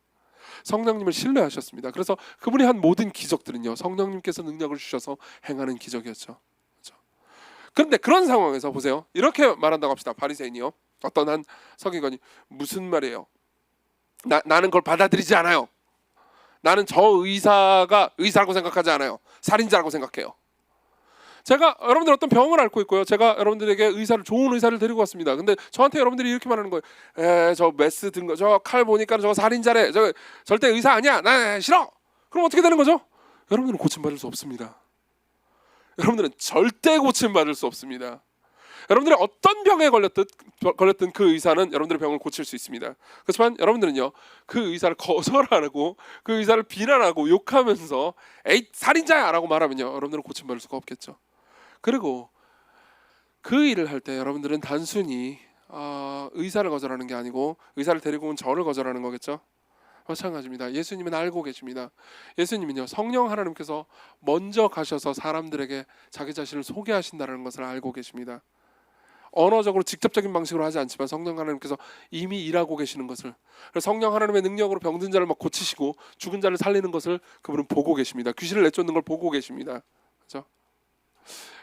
성령님을 신뢰하셨습니다. 그래서 그분이 한 모든 기적들은요, 성령님께서 능력을 주셔서 행하는 기적이었죠. 그렇죠? 그런데 그런 상황에서 보세요. 이렇게 말한다고 합시다. 바리새인이요, 어떤 한 서기관이 무슨 말이에요? 나는 그걸 받아들이지 않아요. 나는 저 의사가 의사라고 생각하지 않아요. 살인자라고 생각해요. 제가 여러분들 어떤 병을 앓고 있고요, 제가 여러분들에게 좋은 의사를 데리고 왔습니다. 근데 저한테 여러분들이 이렇게 말하는 거예요. 저 메스 든 거, 저 칼 보니까 저거 살인자래. 저 절대 의사 아니야. 나 싫어. 그럼 어떻게 되는 거죠? 여러분들은 고침받을 수 없습니다. 여러분들은 절대 고침받을 수 없습니다. 여러분들이 어떤 병에 걸렸든 그 의사는 여러분들의 병을 고칠 수 있습니다. 그렇지만 여러분들은요, 그 의사를 거절하고 그 의사를 비난하고 욕하면서 에이 살인자야 라고 말하면요, 여러분들은 고침받을 수가 없겠죠. 그리고 그 일을 할 때 여러분들은 단순히 의사를 거절하는 게 아니고 의사를 데리고 온 저를 거절하는 거겠죠. 마찬가지입니다. 예수님은 알고 계십니다. 예수님은요, 성령 하나님께서 먼저 가셔서 사람들에게 자기 자신을 소개하신다는 것을 알고 계십니다. 언어적으로 직접적인 방식으로 하지 않지만 성령 하나님께서 이미 일하고 계시는 것을, 성령 하나님의 능력으로 병든 자를 막 고치시고 죽은 자를 살리는 것을 그분은 보고 계십니다. 귀신을 내쫓는 걸 보고 계십니다. 그렇죠?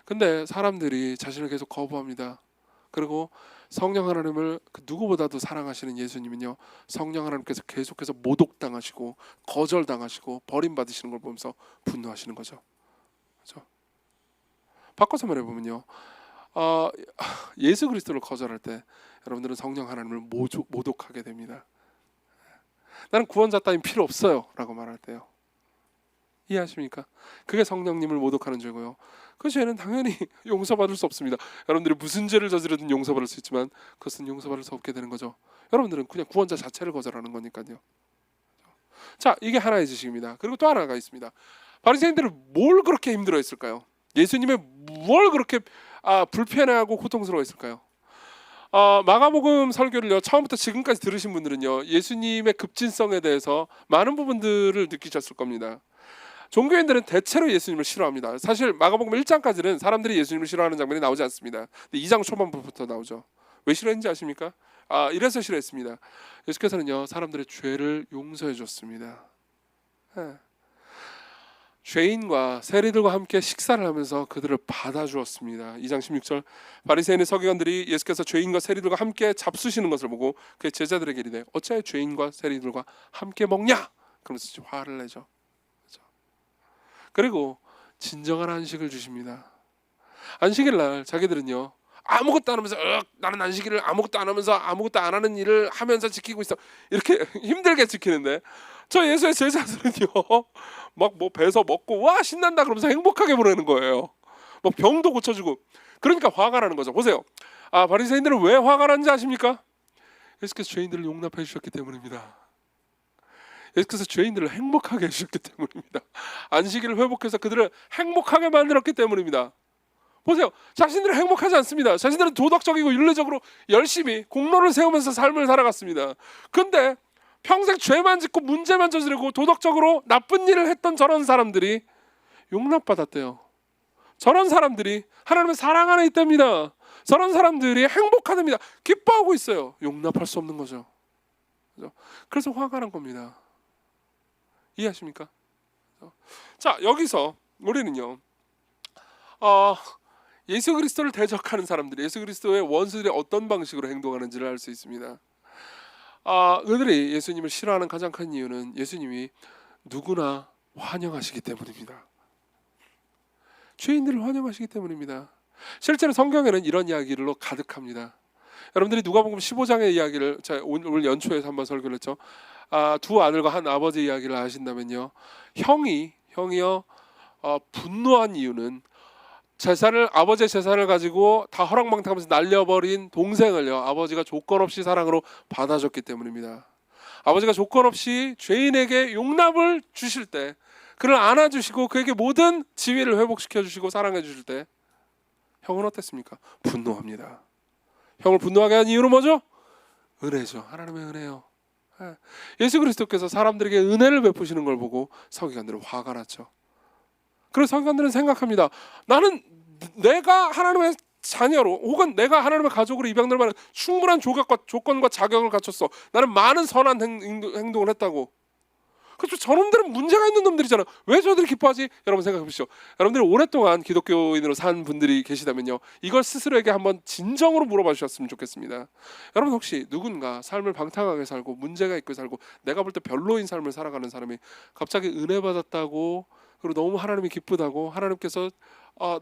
근데 사람들이 자신을 계속 거부합니다. 그리고 성령 하나님을 누구보다도 사랑하시는 예수님은요, 성령 하나님께서 계속해서 모독당하시고 거절당하시고 버림받으시는 걸 보면서 분노하시는 거죠. 그렇죠? 바꿔서 말해보면요, 예수 그리스도를 거절할 때 여러분들은 성령 하나님을 모독하게 됩니다. 나는 구원자 따윈 필요 없어요 라고 말할 때요. 이해하십니까? 그게 성령님을 모독하는 죄고요. 그 죄는 당연히 용서받을 수 없습니다. 여러분들이 무슨 죄를 저지르든 용서받을 수 있지만 그것은 용서받을 수 없게 되는 거죠. 여러분들은 그냥 구원자 자체를 거절하는 거니까요. 자, 이게 하나의 지식입니다. 그리고 또 하나가 있습니다. 바리새인들은 뭘 그렇게 힘들어했을까요? 예수님의 뭘 그렇게 불편해하고 고통스러워했을까요? 마가복음 설교를요, 처음부터 지금까지 들으신 분들은요, 예수님의 급진성에 대해서 많은 부분들을 느끼셨을 겁니다. 종교인들은 대체로 예수님을 싫어합니다. 사실 마가복음 1장까지는 사람들이 예수님을 싫어하는 장면이 나오지 않습니다. 근데 2장 초반부터 나오죠. 왜 싫어했는지 아십니까? 이래서 싫어했습니다. 예수께서는요, 사람들의 죄를 용서해 줬습니다. 죄인과 세리들과 함께 식사를 하면서 그들을 받아주었습니다. 2장 16절, 바리새인의 서기관들이 예수께서 죄인과 세리들과 함께 잡수시는 것을 보고 그의 제자들에게 이르되 어찌하여 죄인과 세리들과 함께 먹냐? 그러면서 화를 내죠. 그렇죠? 그리고 진정한 안식을 주십니다. 안식일 날 자기들은요, 아무것도 안 하면서 나는 안식일을 아무것도 안 하면서 아무것도 안 하는 일을 하면서 지키고 있어, 이렇게 힘들게 지키는데 저 예수의 제자들은요, 막 뭐 배서 먹고 와 신난다 그러면서 행복하게 보내는 거예요. 뭐 병도 고쳐주고. 그러니까 화가 나는 거죠. 보세요. 바리새인들은 왜 화가 나는지 아십니까? 예수께서 죄인들을 용납해 주셨기 때문입니다. 예수께서 죄인들을 행복하게 해주셨기 때문입니다. 안식일을 회복해서 그들을 행복하게 만들었기 때문입니다. 보세요. 자신들은 행복하지 않습니다. 자신들은 도덕적이고 윤리적으로 열심히 공로를 세우면서 삶을 살아갔습니다. 근데 평생 죄만 짓고 문제만 저지르고 도덕적으로 나쁜 일을 했던 저런 사람들이 용납받았대요. 저런 사람들이 하나님의 사랑 안에 있답니다. 저런 사람들이 행복하답니다. 기뻐하고 있어요. 용납할 수 없는 거죠. 그래서 화가 난 겁니다. 이해하십니까? 자, 여기서 우리는요, 예수 그리스도를 대적하는 사람들이 예수 그리스도의 원수들이 어떤 방식으로 행동하는지를 알 수 있습니다. 그들이 예수님을 싫어하는 가장 큰 이유는 예수님이 누구나 환영하시기 때문입니다. 죄인들을 환영하시기 때문입니다. 실제로 성경에는 이런 이야기로 가득합니다. 여러분들이 누가복음 15장의 이야기를 오늘 연초에 한번 설교를 했죠. 두 아들과 한 아버지 이야기를 아신다면요, 형이요 분노한 이유는 아버지의 재산을 가지고 다 허랑방탕하면서 날려버린 동생을요, 아버지가 조건 없이 사랑으로 받아줬기 때문입니다. 아버지가 조건 없이 죄인에게 용납을 주실 때, 그를 안아주시고 그에게 모든 지위를 회복시켜 주시고 사랑해 주실 때 형은 어땠습니까? 분노합니다. 형을 분노하게 한 이유는 뭐죠? 은혜죠. 하나님의 은혜요. 예수 그리스도께서 사람들에게 은혜를 베푸시는 걸 보고 서기관들은 화가 났죠. 그래서 서기관들은 생각합니다. 나는 내가 하나님의 자녀로 혹은 내가 하나님의 가족으로 입양될 충분한 조건과 자격을 갖췄어. 나는 많은 선한 행동을 했다고. 그렇죠. 저놈들은 문제가 있는 놈들이잖아. 왜 저들이 기뻐하지? 여러분 생각해 보시죠. 여러분들이 오랫동안 기독교인으로 산 분들이 계시다면요, 이걸 스스로에게 한번 진정으로 물어봐 주셨으면 좋겠습니다. 여러분 혹시 누군가 삶을 방탕하게 살고 문제가 있고 살고 내가 볼 때 별로인 삶을 살아가는 사람이 갑자기 은혜 받았다고, 그리고 너무 하나님이 기쁘다고, 하나님께서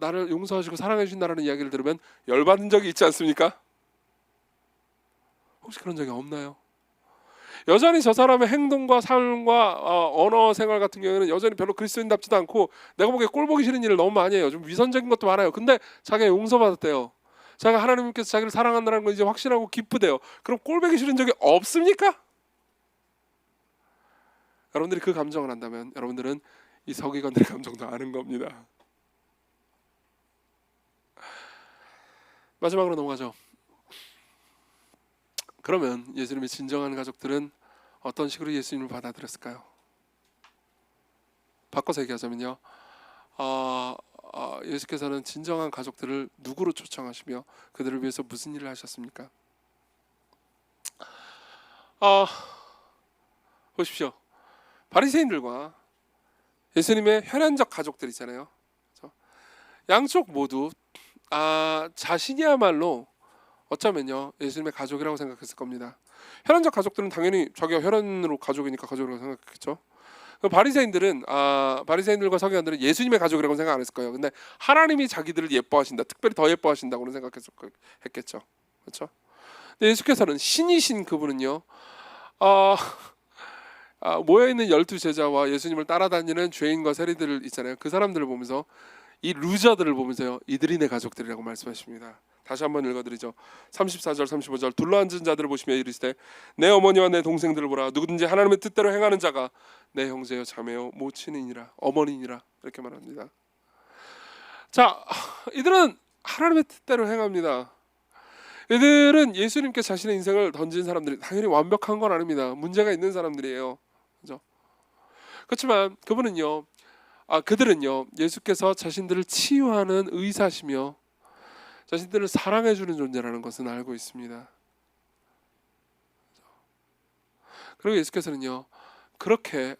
나를 용서하시고 사랑해 주신다는 이야기를 들으면 열받은 적이 있지 않습니까? 혹시 그런 적이 없나요? 여전히 저 사람의 행동과 삶과 언어 생활 같은 경우에는 여전히 별로 그리스도인답지도 않고 내가 보기에 꼴보기 싫은 일을 너무 많이 해요. 좀 위선적인 것도 많아요. 근데 자기가 용서받았대요. 자기가 하나님께서 자기를 사랑한다는 걸 이제 확신하고 기쁘대요. 그럼 꼴보기 싫은 적이 없습니까? 여러분들이 그 감정을 안다면 여러분들은 이 서기관들의 감정도 아는 겁니다. 마지막으로 넘어가죠. 그러면 예수님의 진정한 가족들은 어떤 식으로 예수님을 받아들였을까요? 바꿔서 얘기하자면요, 예수께서는 진정한 가족들을 누구로 초청하시며 그들을 위해서 무슨 일을 하셨습니까? 보십시오. 바리새인들과 예수님의 혈연적 가족들 있잖아요. 그렇죠? 양쪽 모두 자신이야말로 어쩌면요 예수님의 가족이라고 생각했을 겁니다. 혈연적 가족들은 당연히 자기가 혈연으로 가족이니까 가족이라고 생각했겠죠. 바리새인들과 서기관들은 예수님의 가족이라고 생각 안 했을 거예요. 근데 하나님이 자기들을 예뻐하신다, 특별히 더 예뻐하신다고는 생각했겠죠. 그렇죠? 근데 예수께서는 신이신 그분은요, 모여있는 12제자와 예수님을 따라다니는 죄인과 세리들 있잖아요. 그 사람들을 보면서, 이 루저들을 보면서요, 이들이 내 가족들이라고 말씀하십니다. 다시 한번 읽어드리죠. 34절 35절 둘러앉은 자들을 보시며 이르시되 내 어머니와 내 동생들을 보라. 누구든지 하나님의 뜻대로 행하는 자가 내 형제요 자매요 모친이니라, 어머니니라, 이렇게 말합니다. 자, 이들은 하나님의 뜻대로 행합니다. 이들은 예수님께 자신의 인생을 던진 사람들이, 당연히 완벽한 건 아닙니다. 문제가 있는 사람들이에요. 그렇죠? 그렇지만 그들은요 예수께서 자신들을 치유하는 의사시며 자신들을 사랑해주는 존재라는 것은 알고 있습니다. 그리고 예수께서는요 그렇게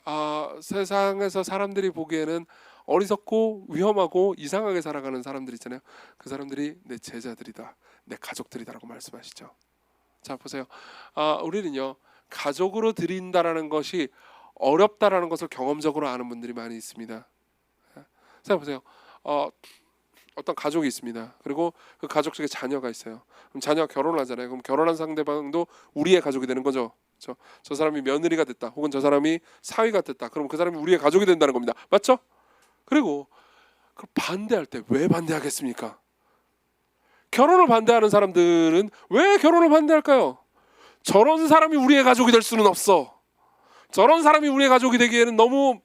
세상에서 사람들이 보기에는 어리석고 위험하고 이상하게 살아가는 사람들 있잖아요. 그 사람들이 내 제자들이다, 내 가족들이다라고 말씀하시죠. 자, 보세요. 우리는요 가족으로 드린다라는 것이 어렵다라는 것을 경험적으로 아는 분들이 많이 있습니다. 자, 보세요. 어떤 가족이 있습니다. 그리고 그 가족 중에 자녀가 있어요. 그럼 자녀가 결혼을 하잖아요. 그럼 결혼한 상대방도 우리의 가족이 되는 거죠. 그렇죠? 저 사람이 며느리가 됐다, 혹은 저 사람이 사위가 됐다, 그럼 그 사람이 우리의 가족이 된다는 겁니다. 맞죠? 그리고 그 반대할 때 왜 반대하겠습니까? 결혼을 반대하는 사람들은 왜 결혼을 반대할까요? 저런 사람이 우리의 가족이 될 수는 없어. 저런 사람이 우리의 가족이 되기에는 너무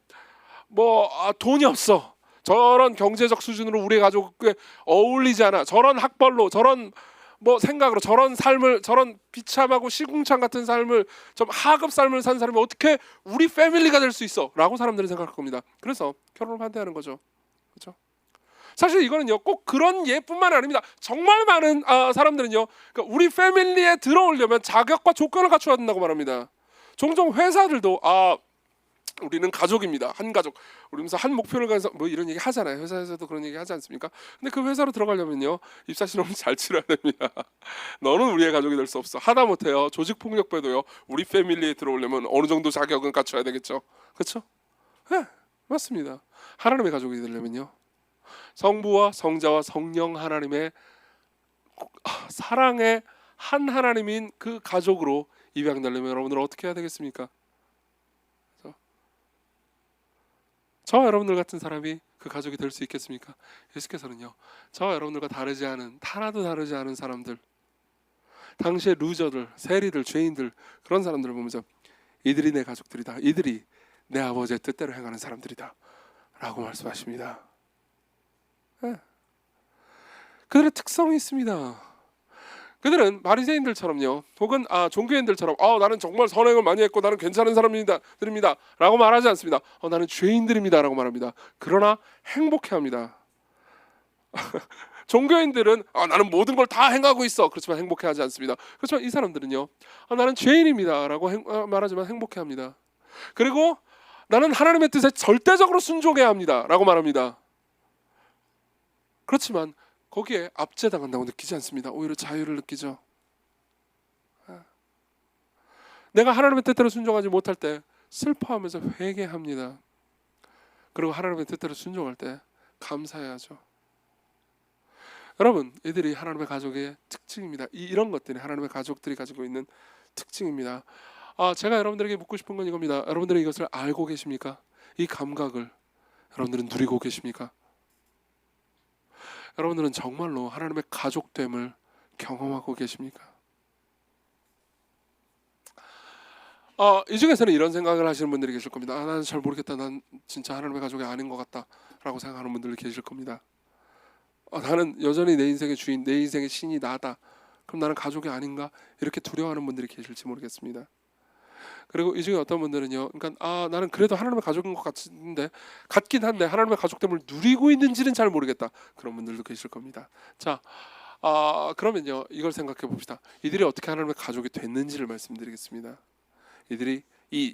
돈이 없어. 저런 경제적 수준으로 우리의 가족에 어울리지 않아. 저런 학벌로, 저런 생각으로, 저런 삶을, 저런 비참하고 시궁창 같은 삶을, 좀 하급 삶을 산 사람이 어떻게 우리 패밀리가 될 수 있어? 라고 사람들은 생각할 겁니다. 그래서 결혼을 반대하는 거죠. 그렇죠? 사실 이거는요, 꼭 그런 예뿐만 아닙니다. 정말 많은 사람들은요, 그러니까 우리 패밀리에 들어오려면 자격과 조건을 갖춰야 된다고 말합니다. 종종 회사들도 우리는 가족입니다. 한 가족. 우리면서 한 목표를 가서 이런 얘기 하잖아요. 회사에서도 그런 얘기 하지 않습니까? 근데 그 회사로 들어가려면요, 입사 신호를 잘 치러야 됩니다. 너는 우리의 가족이 될 수 없어. 하다못해요, 조직 폭력배도요, 우리 패밀리에 들어오려면 어느 정도 자격은 갖춰야 되겠죠. 그렇죠? 네, 맞습니다. 하나님의 가족이 되려면요, 성부와 성자와 성령 하나님의 사랑의 한 하나님인 그 가족으로 입양되려면 여러분들 어떻게 해야 되겠습니까? 저와 여러분들 같은 사람이 그 가족이 될 수 있겠습니까? 예수께서는요, 저와 여러분들과 다르지 않은, 하나도 다르지 않은 사람들, 당시의 루저들, 세리들, 죄인들, 그런 사람들을 보면서 이들이 내 가족들이다, 이들이 내 아버지의 뜻대로 행하는 사람들이다 라고 말씀하십니다. 네. 그들의 특성이 있습니다. 그들은 바리새인들처럼요, 혹은 종교인들처럼 나는 정말 선행을 많이 했고 나는 괜찮은 사람입니다 라고 말하지 않습니다. 나는 죄인들입니다 라고 말합니다. 그러나 행복해합니다. 종교인들은 나는 모든 걸 다 행하고 있어, 그렇지만 행복해하지 않습니다. 그렇지만 이 사람들은요, 나는 죄인입니다 라고 말하지만 행복해합니다. 그리고 나는 하나님의 뜻에 절대적으로 순종해야 합니다 라고 말합니다. 그렇지만 거기에 압제당한다고 느끼지 않습니다. 오히려 자유를 느끼죠. 내가 하나님의 뜻대로 순종하지 못할 때 슬퍼하면서 회개합니다. 그리고 하나님의 뜻대로 순종할 때 감사해야죠. 여러분, 이들이 하나님의 가족의 특징입니다. 이런 것들이 하나님의 가족들이 가지고 있는 특징입니다. 제가 여러분들에게 묻고 싶은 건 이겁니다. 여러분들이 이것을 알고 계십니까? 이 감각을 여러분들은 누리고 계십니까? 여러분들은 정말로 하나님의 가족됨을 경험하고 계십니까? 이 중에서는 이런 생각을 하시는 분들이 계실 겁니다. 나는 잘 모르겠다. 난 진짜 하나님의 가족이 아닌 것 같다 라고 생각하는 분들이 계실 겁니다. 나는 여전히 내 인생의 주인, 내 인생의 신이 나다. 그럼 나는 가족이 아닌가? 이렇게 두려워하는 분들이 계실지 모르겠습니다. 그리고 이 중에 어떤 분들은요, 그러니까 나는 그래도 하나님의 가족인 것 같긴 한데 하나님의 가족됨을 누리고 있는지는 잘 모르겠다. 그런 분들도 계실 겁니다. 자, 그러면요, 이걸 생각해 봅시다. 이들이 어떻게 하나님의 가족이 됐는지를 말씀드리겠습니다. 이들이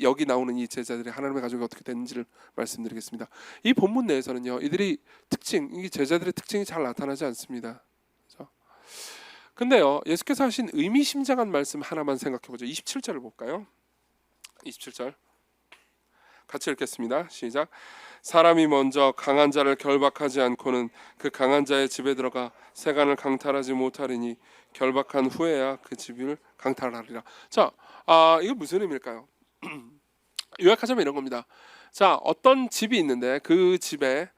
여기 나오는 이 제자들이 하나님의 가족이 어떻게 됐는지를 말씀드리겠습니다. 이 본문 내에서는요, 이 제자들의 특징이 잘 나타나지 않습니다. 그렇죠? 근데요, 예수께서 하신 의미심장한 말씀 하나만 생각해 보죠. 27절을 볼까요? 27절 같이 읽겠습니다. 시작. 사람이 먼저 강한 자를 결박하지 않고는 그 강한 자의 집에 들어가 세간을 강탈하지 못하리니 결박한 후에야 그 집을 강탈하리라. 자, 이거 무슨 의미일까요? 요약하자면 이런 겁니다. 자, 어떤 집이 있는데 그 집에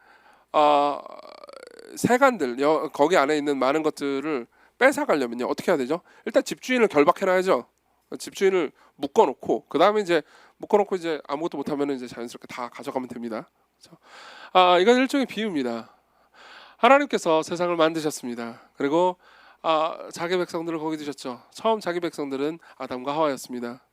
세간들, 거기 안에 있는 많은 것들을 뺏어가려면요, 어떻게 해야 되죠? 일단 집주인을 결박해놔야죠. 집주인을 묶어놓고 그 다음에 이제 묶어놓고 이제 아무것도 못하면 이제 자연스럽게 다 가져가면 됩니다. 그렇죠? 이건 일종의 비유입니다. 하나님께서 세상을 만드셨습니다. 그리고 자기 백성들을 거기 두셨죠. 처음 자기 백성들은 아담과 하와였습니다.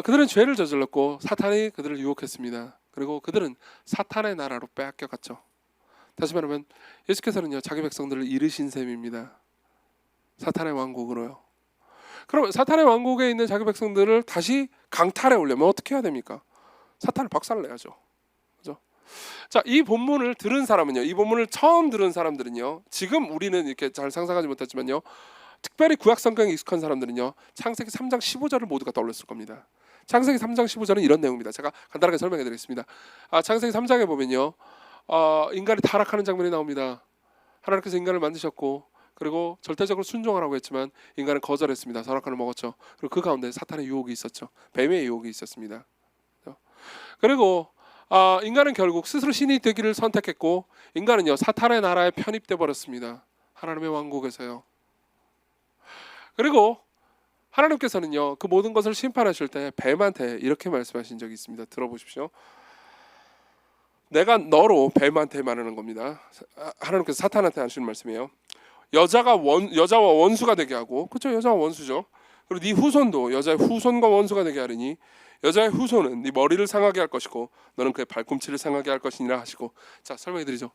그들은 죄를 저질렀고 사탄이 그들을 유혹했습니다. 그리고 그들은 사탄의 나라로 빼앗겨갔죠. 다시 말하면 예수께서는요, 자기 백성들을 잃으신 셈입니다. 사탄의 왕국으로요. 그럼 사탄의 왕국에 있는 자기 백성들을 다시 강탈해 오려면 어떻게 해야 됩니까? 사탄을 박살내야죠. 그죠? 자, 이 본문을 들은 사람은요, 이 본문을 처음 들은 사람들은요, 지금 우리는 이렇게 잘 상상하지 못했지만요, 특별히 구약 성경에 익숙한 사람들은요, 창세기 3장 15절을 모두가 떠올렸을 겁니다. 창세기 3장 15절은 이런 내용입니다. 제가 간단하게 설명해 드리겠습니다. 창세기 3장에 보면요, 인간이 타락하는 장면이 나옵니다. 하나님께서 인간을 만드셨고 그리고 절대적으로 순종하라고 했지만 인간은 거절했습니다. 선악과를 먹었죠. 그리고 그 가운데 사탄의 유혹이 있었죠. 뱀의 유혹이 있었습니다. 그리고 인간은 결국 스스로 신이 되기를 선택했고 인간은요 사탄의 나라에 편입돼 버렸습니다. 하나님의 왕국에서요. 그리고 하나님께서는요 그 모든 것을 심판하실 때 뱀한테 이렇게 말씀하신 적이 있습니다. 들어보십시오. 내가 너로 뱀한테 말하는 겁니다. 하나님께서 사탄한테 하시는 말씀이에요. 여자와 원수가 되게 하고, 그렇죠? 여자와 원수죠. 그리고 네 후손도 여자의 후손과 원수가 되게 하리니 여자의 후손은 네 머리를 상하게 할 것이고 너는 그의 발꿈치를 상하게 할 것이니라 하시고. 자, 설명해드리죠.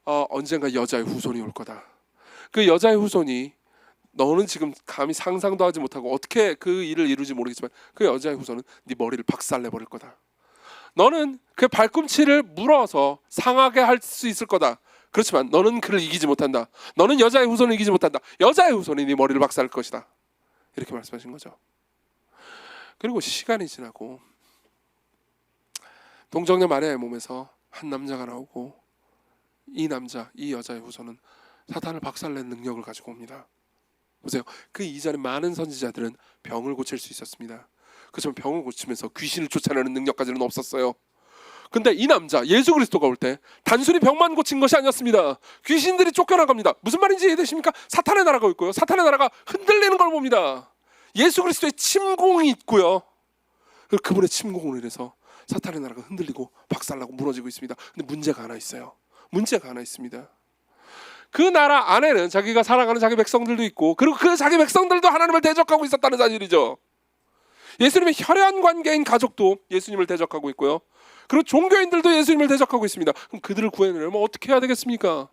언젠가 여자의 후손이 올 거다. 그 여자의 후손이 너는 지금 감히 상상도 하지 못하고 어떻게 그 일을 이루지 모르겠지만 그 여자의 후손은 네 머리를 박살내버릴 거다. 너는 그 발꿈치를 물어서 상하게 할 수 있을 거다. 그렇지만 너는 그를 이기지 못한다. 너는 여자의 후손을 이기지 못한다. 여자의 후손이 네 머리를 박살낼 것이다. 이렇게 말씀하신 거죠. 그리고 시간이 지나고 동정녀 마리아의 몸에서 한 남자가 나오고 이 남자, 이 여자의 후손은 사탄을 박살낸 능력을 가지고 옵니다. 보세요. 그 이전에 많은 선지자들은 병을 고칠 수 있었습니다. 그렇지만 병을 고치면서 귀신을 쫓아내는 능력까지는 없었어요. 근데 이 남자 예수 그리스도가 올 때 단순히 병만 고친 것이 아니었습니다. 귀신들이 쫓겨나갑니다. 무슨 말인지 이해되십니까? 사탄의 나라가 있고요. 사탄의 나라가 흔들리는 걸 봅니다. 예수 그리스도의 침공이 있고요. 그분의 침공으로 인해서 사탄의 나라가 흔들리고 박살나고 무너지고 있습니다. 근데 문제가 하나 있어요. 문제가 하나 있습니다. 그 나라 안에는 자기가 살아가는 자기 백성들도 있고 그리고 그 자기 백성들도 하나님을 대적하고 있었다는 사실이죠. 예수님의 혈연 관계인 가족도 예수님을 대적하고 있고요. 그리고 종교인들도 예수님을 대적하고 있습니다. 그럼 그들을 구해내려면 어떻게 해야 되겠습니까?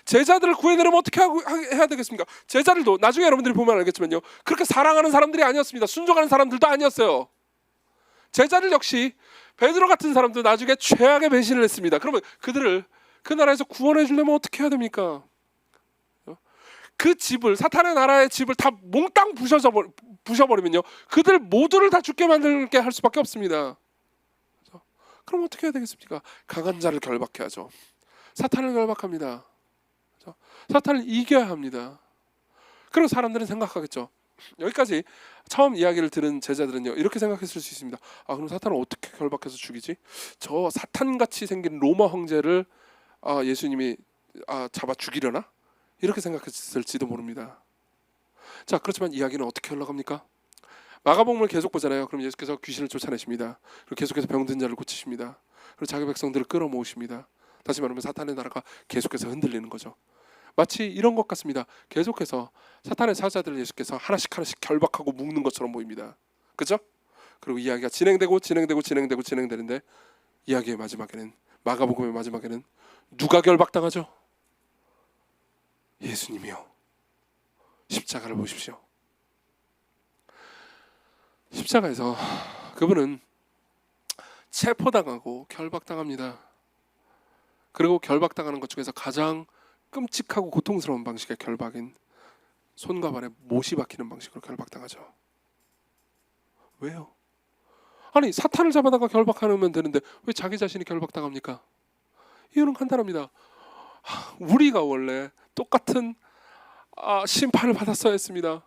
제자들을 구해내려면 어떻게 해야 되겠습니까? 제자들도 나중에 여러분들이 보면 알겠지만요. 그렇게 사랑하는 사람들이 아니었습니다. 순종하는 사람들도 아니었어요. 제자들 역시 베드로 같은 사람도 나중에 최악의 배신을 했습니다. 그러면 그들을 그 나라에서 구원해 주려면 어떻게 해야 됩니까? 그 집을, 사탄의 나라의 집을 다 몽땅 부셔버리면요 그들 모두를 다 죽게 만들게 할 수밖에 없습니다. 그럼 어떻게 해야 되겠습니까? 강한 자를 결박해야죠. 사탄을 결박합니다. 사탄을 이겨야 합니다. 그리고 사람들은 생각하겠죠. 여기까지 처음 이야기를 들은 제자들은요 이렇게 생각했을 수 있습니다. 그럼 사탄을 어떻게 결박해서 죽이지? 저 사탄같이 생긴 로마 황제를 예수님이 잡아 죽이려나? 이렇게 생각했을지도 모릅니다. 자, 그렇지만 이야기는 어떻게 흘러갑니까? 마가복음을 계속 보잖아요. 그럼 예수께서 귀신을 쫓아내십니다. 그리고 계속해서 병든 자를 고치십니다. 그리고 자기 백성들을 끌어모으십니다. 다시 말하면 사탄의 나라가 계속해서 흔들리는 거죠. 마치 이런 것 같습니다. 계속해서 사탄의 사자들을 예수께서 하나씩 결박하고 묶는 것처럼 보입니다. 그죠? 그리고 이야기가 진행되는데 이야기의 마지막에는, 마가복음의 마지막에는 누가 결박당하죠? 예수님이요. 십자가를 보십시오. 십자가에서 그분은 체포당하고 결박당합니다. 그리고 결박당하는 것 중에서 가장 끔찍하고 고통스러운 방식의 결박인 손과 발에 못이 박히는 방식으로 결박당하죠. 왜요? 아니 사탄을 잡아다가 결박하면 되는데 왜 자기 자신이 결박당합니까? 이유는 간단합니다. 우리가 원래 똑같은 심판을 받았어야 했습니다.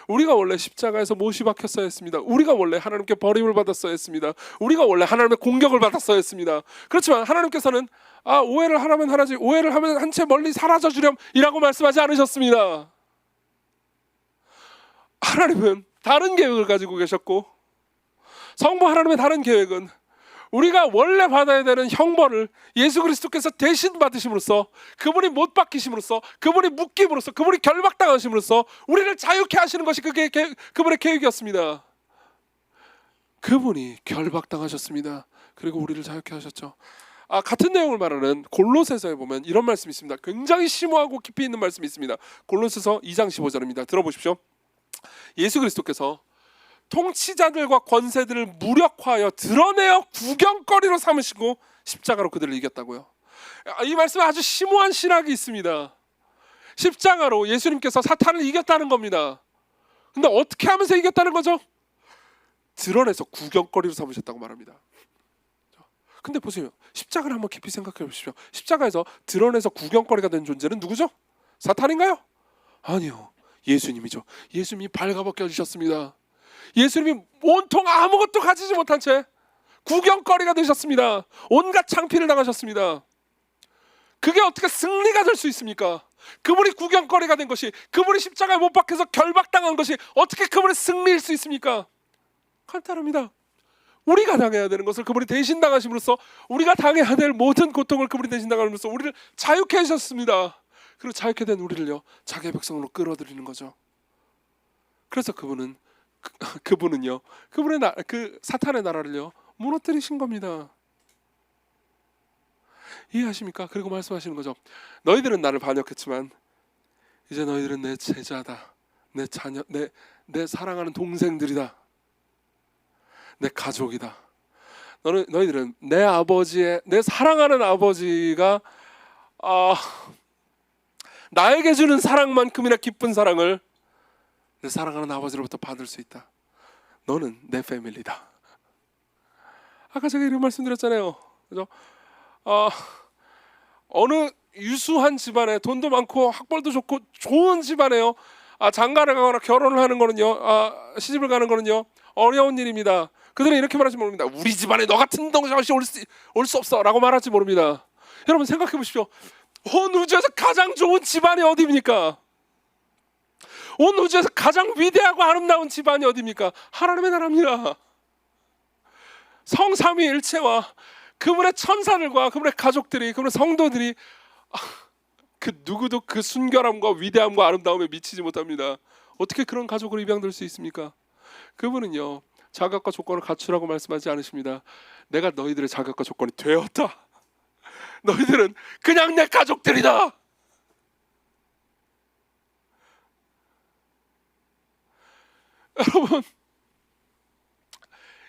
우리가 원래 십자가에서 못이 박혔어야 했습니다. 우리가 원래 하나님께 버림을 받았어야 했습니다. 우리가 원래 하나님의 공격을 받았어야 했습니다. 그렇지만 하나님께서는 오해를 하라면 하라지, 오해를 하면 한 채 멀리 사라져 주렴 이라고 말씀하지 않으셨습니다. 하나님은 다른 계획을 가지고 계셨고, 성부 하나님의 다른 계획은 우리가 원래 받아야 되는 형벌을 예수 그리스도께서 대신 받으심으로써, 그분이 못 박히심으로써, 그분이 묶임으로써, 그분이 결박당하심으로써 우리를 자유케 하시는 것이 그분의 계획이었습니다. 그분이 결박당하셨습니다. 그리고 우리를 자유케 하셨죠. 같은 내용을 말하는 골로새서에 보면 이런 말씀이 있습니다. 굉장히 심오하고 깊이 있는 말씀이 있습니다. 골로새서 2장 15절입니다. 들어보십시오. 예수 그리스도께서 통치자들과 권세들을 무력화하여 드러내어 구경거리로 삼으시고 십자가로 그들을 이겼다고요. 이 말씀에 아주 심오한 신학이 있습니다. 십자가로 예수님께서 사탄을 이겼다는 겁니다. 근데 어떻게 하면서 이겼다는 거죠? 드러내서 구경거리로 삼으셨다고 말합니다. 근데 보세요. 십자가를 한번 깊이 생각해 보십시오. 십자가에서 드러내서 구경거리가 된 존재는 누구죠? 사탄인가요? 아니요. 예수님이죠. 예수님이 발가벗겨 주셨습니다. 예수님이 온통 아무것도 가지지 못한 채 구경거리가 되셨습니다. 온갖 창피를 당하셨습니다. 그게 어떻게 승리가 될 수 있습니까? 그분이 구경거리가 된 것이, 그분이 십자가에 못 박혀서 결박당한 것이 어떻게 그분의 승리일 수 있습니까? 간단합니다. 우리가 당해야 되는 것을 그분이 대신 당하심으로써, 우리가 당해야 될 모든 고통을 그분이 대신 당함으로써 우리를 자유케 하셨습니다. 그리고 자유케 된 우리를요, 자기의 백성으로 끌어들이는 거죠. 그래서 그분은요, 그 사탄의 나라를요 무너뜨리신 겁니다. 이해하십니까? 그리고 말씀하시는 거죠. 너희들은 나를 반역했지만 이제 너희들은 내 제자다, 내 자녀, 내 사랑하는 동생들이다, 내 가족이다. 너희들은 내 사랑하는 아버지가 나에게 주는 사랑만큼이나 기쁜 사랑을 내 사랑하는 아버지로부터 받을 수 있다. 너는 내 패밀리다. 아까 제가 이런 말씀드렸잖아요. 그죠? 어느 유수한 집안에 돈도 많고 학벌도 좋고 좋은 집안에요, 장가를 가거나 결혼을 하는 거는요, 시집을 가는 거는요 어려운 일입니다. 그들은 이렇게 말하지 모릅니다. 우리 집안에 너 같은 동생이 올 수 없어 라고 말하지 모릅니다. 여러분 생각해 보십시오. 온 우주에서 가장 좋은 집안이 어디입니까? 온 우주에서 가장 위대하고 아름다운 집안이 어디입니까? 하나님의 나라입니다. 성삼위일체와 그분의 천사들과 그분의 가족들이, 그분의 성도들이 그 누구도 그 순결함과 위대함과 아름다움에 미치지 못합니다. 어떻게 그런 가족으로 입양될 수 있습니까? 그분은요 자격과 조건을 갖추라고 말씀하지 않으십니다. 내가 너희들의 자격과 조건이 되었다. 너희들은 그냥 내 가족들이다. 여러분,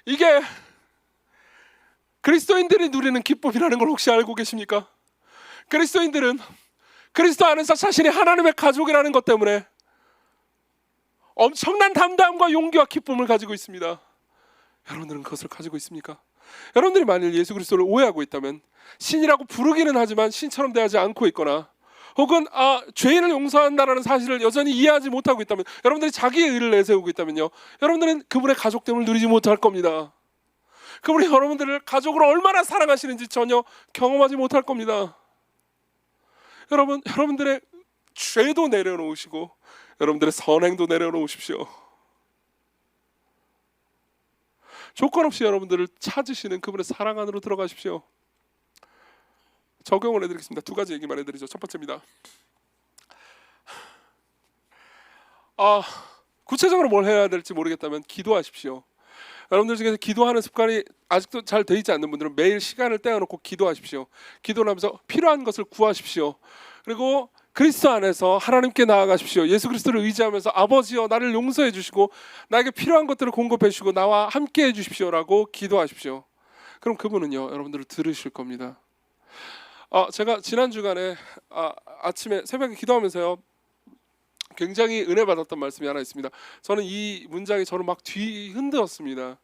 이게 그리스도인들이 누리는 기쁨이라는 걸 혹시 알고 계십니까? 그리스도인들은 그리스도 안에서 자신이 하나님의 가족이라는 것 때문에 엄청난 담대함과 용기와 기쁨을 가지고 있습니다. 여러분들은 그것을 가지고 있습니까? 여러분들이 만일 예수 그리스도를 오해하고 있다면, 신이라고 부르기는 하지만 신처럼 대하지 않고 있거나, 혹은 죄인을 용서한다라는 사실을 여전히 이해하지 못하고 있다면, 여러분들이 자기의 의를 내세우고 있다면요, 여러분들은 그분의 가족됨을 누리지 못할 겁니다. 그분이 여러분들을 가족으로 얼마나 사랑하시는지 전혀 경험하지 못할 겁니다. 여러분들의 죄도 내려놓으시고 여러분들의 선행도 내려놓으십시오. 조건 없이 여러분들을 찾으시는 그분의 사랑 안으로 들어가십시오. 적용을 해드리겠습니다. 두 가지 얘기만 해드리죠. 첫 번째입니다. 구체적으로 뭘 해야 될지 모르겠다면 기도하십시오. 여러분들 중에서 기도하는 습관이 아직도 잘 돼 있지 않는 분들은 매일 시간을 떼어놓고 기도하십시오. 기도를 하면서 필요한 것을 구하십시오. 그리고 그리스도 안에서 하나님께 나아가십시오. 예수 그리스도를 의지하면서 아버지여 나를 용서해 주시고 나에게 필요한 것들을 공급해 주시고 나와 함께 해 주십시오라고 기도하십시오. 그럼 그분은요 여러분들을 들으실 겁니다. 제가 지난 주간에 아침에 새벽에 기도하면서요 굉장히 은혜 받았던 말씀이 하나 있습니다. 저는 이 문장이 저를 막 뒤흔들었습니다.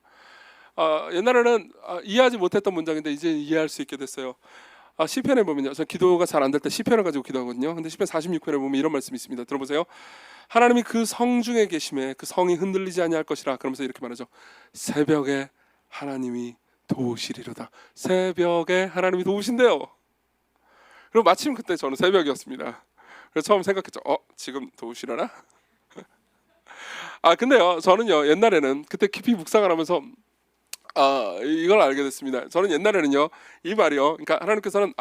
옛날에는 이해하지 못했던 문장인데 이제 이해할 수 있게 됐어요. 시편에 보면요, 저 기도가 잘 안 될 때 시편을 가지고 기도하거든요. 근데 시편 46편에 보면 이런 말씀이 있습니다. 들어보세요. 하나님이 그 성 중에 계심에 그 성이 흔들리지 아니할 것이라. 그러면서 이렇게 말하죠. 새벽에 하나님이 도우시리로다. 새벽에 하나님이 도우신대요. 그리고 마침 그때 저는 새벽이었습니다. 그래서 처음 생각했죠. 지금 도우시려나? 근데요, 저는요 옛날에는 그때 깊이 묵상을 하면서 이걸 알게 됐습니다. 저는 옛날에는요 이 말이요, 그러니까 하나님께서는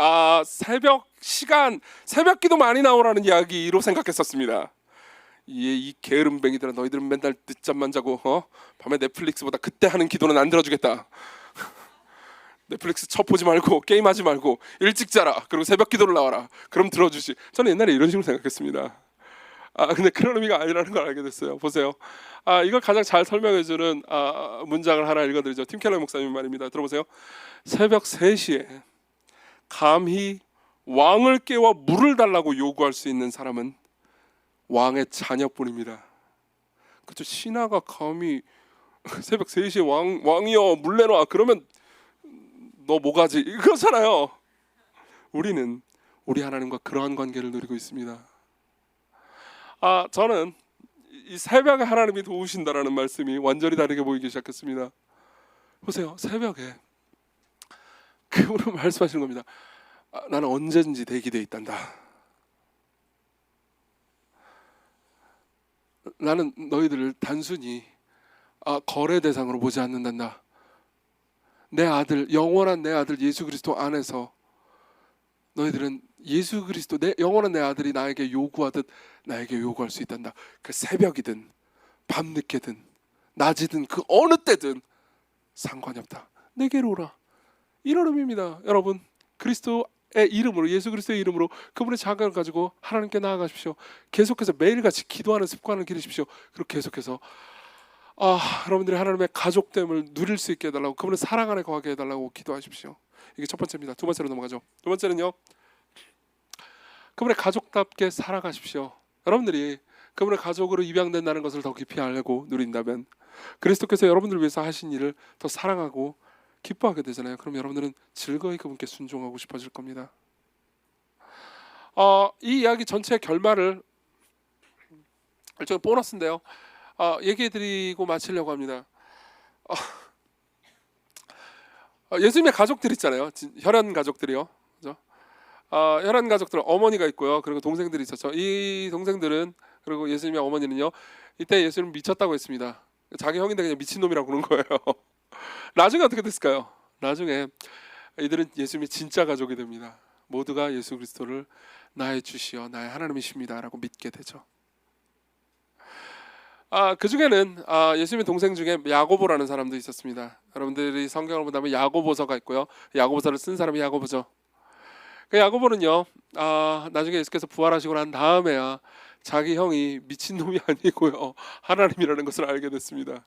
새벽 기도 많이 나오라는 이야기로 생각했었습니다. 이 게으름뱅이들아, 너희들은 맨날 늦잠만 자고 밤에 넷플릭스보다 그때 하는 기도는 안 들어주겠다. 넷플릭스 쳐보지 말고 게임하지 말고 일찍 자라. 그리고 새벽 기도를 나와라. 그럼 들어주지. 저는 옛날에 이런 식으로 생각했습니다. 근데 그런 의미가 아니라는 걸 알게 됐어요. 보세요. 이걸 가장 잘 설명해주는 문장을 하나 읽어드리죠. 팀 켈러 목사님 말입니다. 들어보세요. 새벽 3시에 감히 왕을 깨워 물을 달라고 요구할 수 있는 사람은 왕의 자녀뿐입니다. 그렇죠. 신하가 감히 새벽 3시에 왕이여 물 내놔 그러면 너 뭐가지? 그렇잖아요. 우리는 우리 하나님과 그러한 관계를 누리고 있습니다. 저는 이 새벽에 하나님이 도우신다라는 말씀이 완전히 다르게 보이기 시작했습니다. 보세요. 새벽에 그분은 말씀하시는 겁니다. 나는 언제든지 대기되어 있단다. 나는 너희들을 단순히 거래 대상으로 보지 않는단다. 내 아들, 영원한 내 아들 예수 그리스도 안에서 너희들은 예수 그리스도, 내 영원한 내 아들이 나에게 요구하듯 나에게 요구할 수 있단다. 그 새벽이든 밤늦게든 낮이든 그 어느 때든 상관이 없다. 내게로 오라. 이런 의미입니다. 여러분, 그리스도의 이름으로, 예수 그리스도의 이름으로 그분의 자격을 가지고 하나님께 나아가십시오. 계속해서 매일같이 기도하는 습관을 기르십시오. 그리고 계속해서 여러분들이 하나님의 가족됨을 누릴 수 있게 해달라고, 그분의 사랑 안에 거하게 해달라고 기도하십시오. 이게 첫 번째입니다. 두 번째로 넘어가죠. 두 번째는요, 그분의 가족답게 살아가십시오. 여러분들이 그분의 가족으로 입양된다는 것을 더 깊이 알고 누린다면 그리스도께서 여러분들을 위해서 하신 일을 더 사랑하고 기뻐하게 되잖아요. 그럼 여러분들은 즐거이 그분께 순종하고 싶어질 겁니다. 이 이야기 전체의 결말을 일종의 보너스인데요, 얘기해드리고 마치려고 합니다. 예수님의 가족들 있잖아요. 혈연 가족들이요. 그죠? 혈연 가족들, 어머니가 있고요. 그리고 동생들이 있었죠. 이 동생들은, 그리고 예수님의 어머니는요, 이때 예수님 미쳤다고 했습니다. 자기 형인데 그냥 미친놈이라고 그런 거예요. 나중에 어떻게 됐을까요? 나중에 이들은 예수님의 진짜 가족이 됩니다. 모두가 예수 그리스도를 나의 주시여 나의 하나님이십니다 라고 믿게 되죠. 그 중에는 예수님의 동생 중에 야고보라는 사람도 있었습니다. 여러분들이 성경을 본다면 야고보서가 있고요. 야고보서를 쓴 사람이 야고보죠. 그 야고보는요, 나중에 예수께서 부활하시고 난 다음에야 자기 형이 미친놈이 아니고요, 하나님이라는 것을 알게 됐습니다.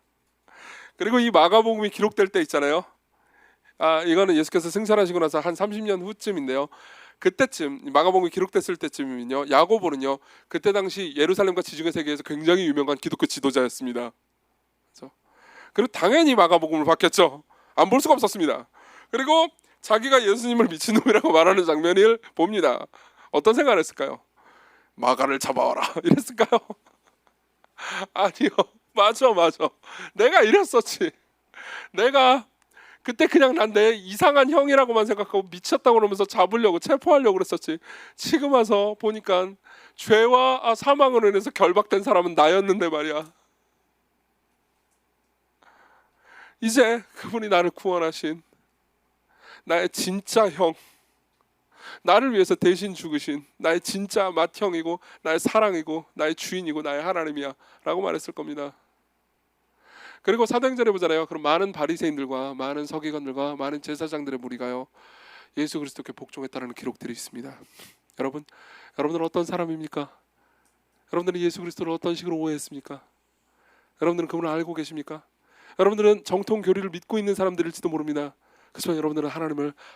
그리고 이 마가복음이 기록될 때 있잖아요. 이거는 예수께서 승천하시고 나서 한 30년 후쯤인데요. 그때쯤 마가복음이 기록됐을 때쯤이면요, 야고보는요, 그때 당시 예루살렘과 지중해 세계에서 굉장히 유명한 기독교 지도자였습니다. 그렇죠? 그리고 당연히 마가복음을 봤겠죠. 안 볼 수가 없었습니다. 그리고 자기가 예수님을 미친놈이라고 말하는 장면을 봅니다. 어떤 생각을 했을까요? 마가를 잡아와라 이랬을까요? 아니요. 맞아. 내가 이랬었지. 내가 그때 그냥 난 내 이상한 형이라고만 생각하고 미쳤다고 그러면서 잡으려고, 체포하려고 그랬었지. 지금 와서 보니까 죄와 사망으로 인해서 결박된 사람은 나였는데 말이야. 이제 그분이 나를 구원하신 나의 진짜 형, 나를 위해서 대신 죽으신 나의 진짜 맏형이고 나의 사랑이고 나의 주인이고 나의 하나님이야 라고 말했을 겁니다. 그리고 사도행전에 보잖아요. 그럼 많은 바리새인들과 많은 서기관들과 많은 제사장들의 무리가요, 예수 그리스도께 복종했다는 기록들이 있습니다. 여러분들은 어떤 사람입니까? 여러분들은 예수 그리스도를 어떤 식으로 오해했습니까? 여러분들은 그분을 알고 계십니까? 여러분들은 정통 교리를 믿고 있는 사람들일지도 모릅니다. 그렇지만 여러분들은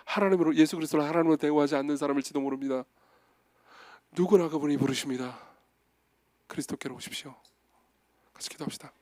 하나님으로, 예수 그리스도를 하나님으로 대우하지 않는 사람일지도 모릅니다. 누구나 그분이 부르십니다. 그리스도께로 오십시오. 같이 기도합시다.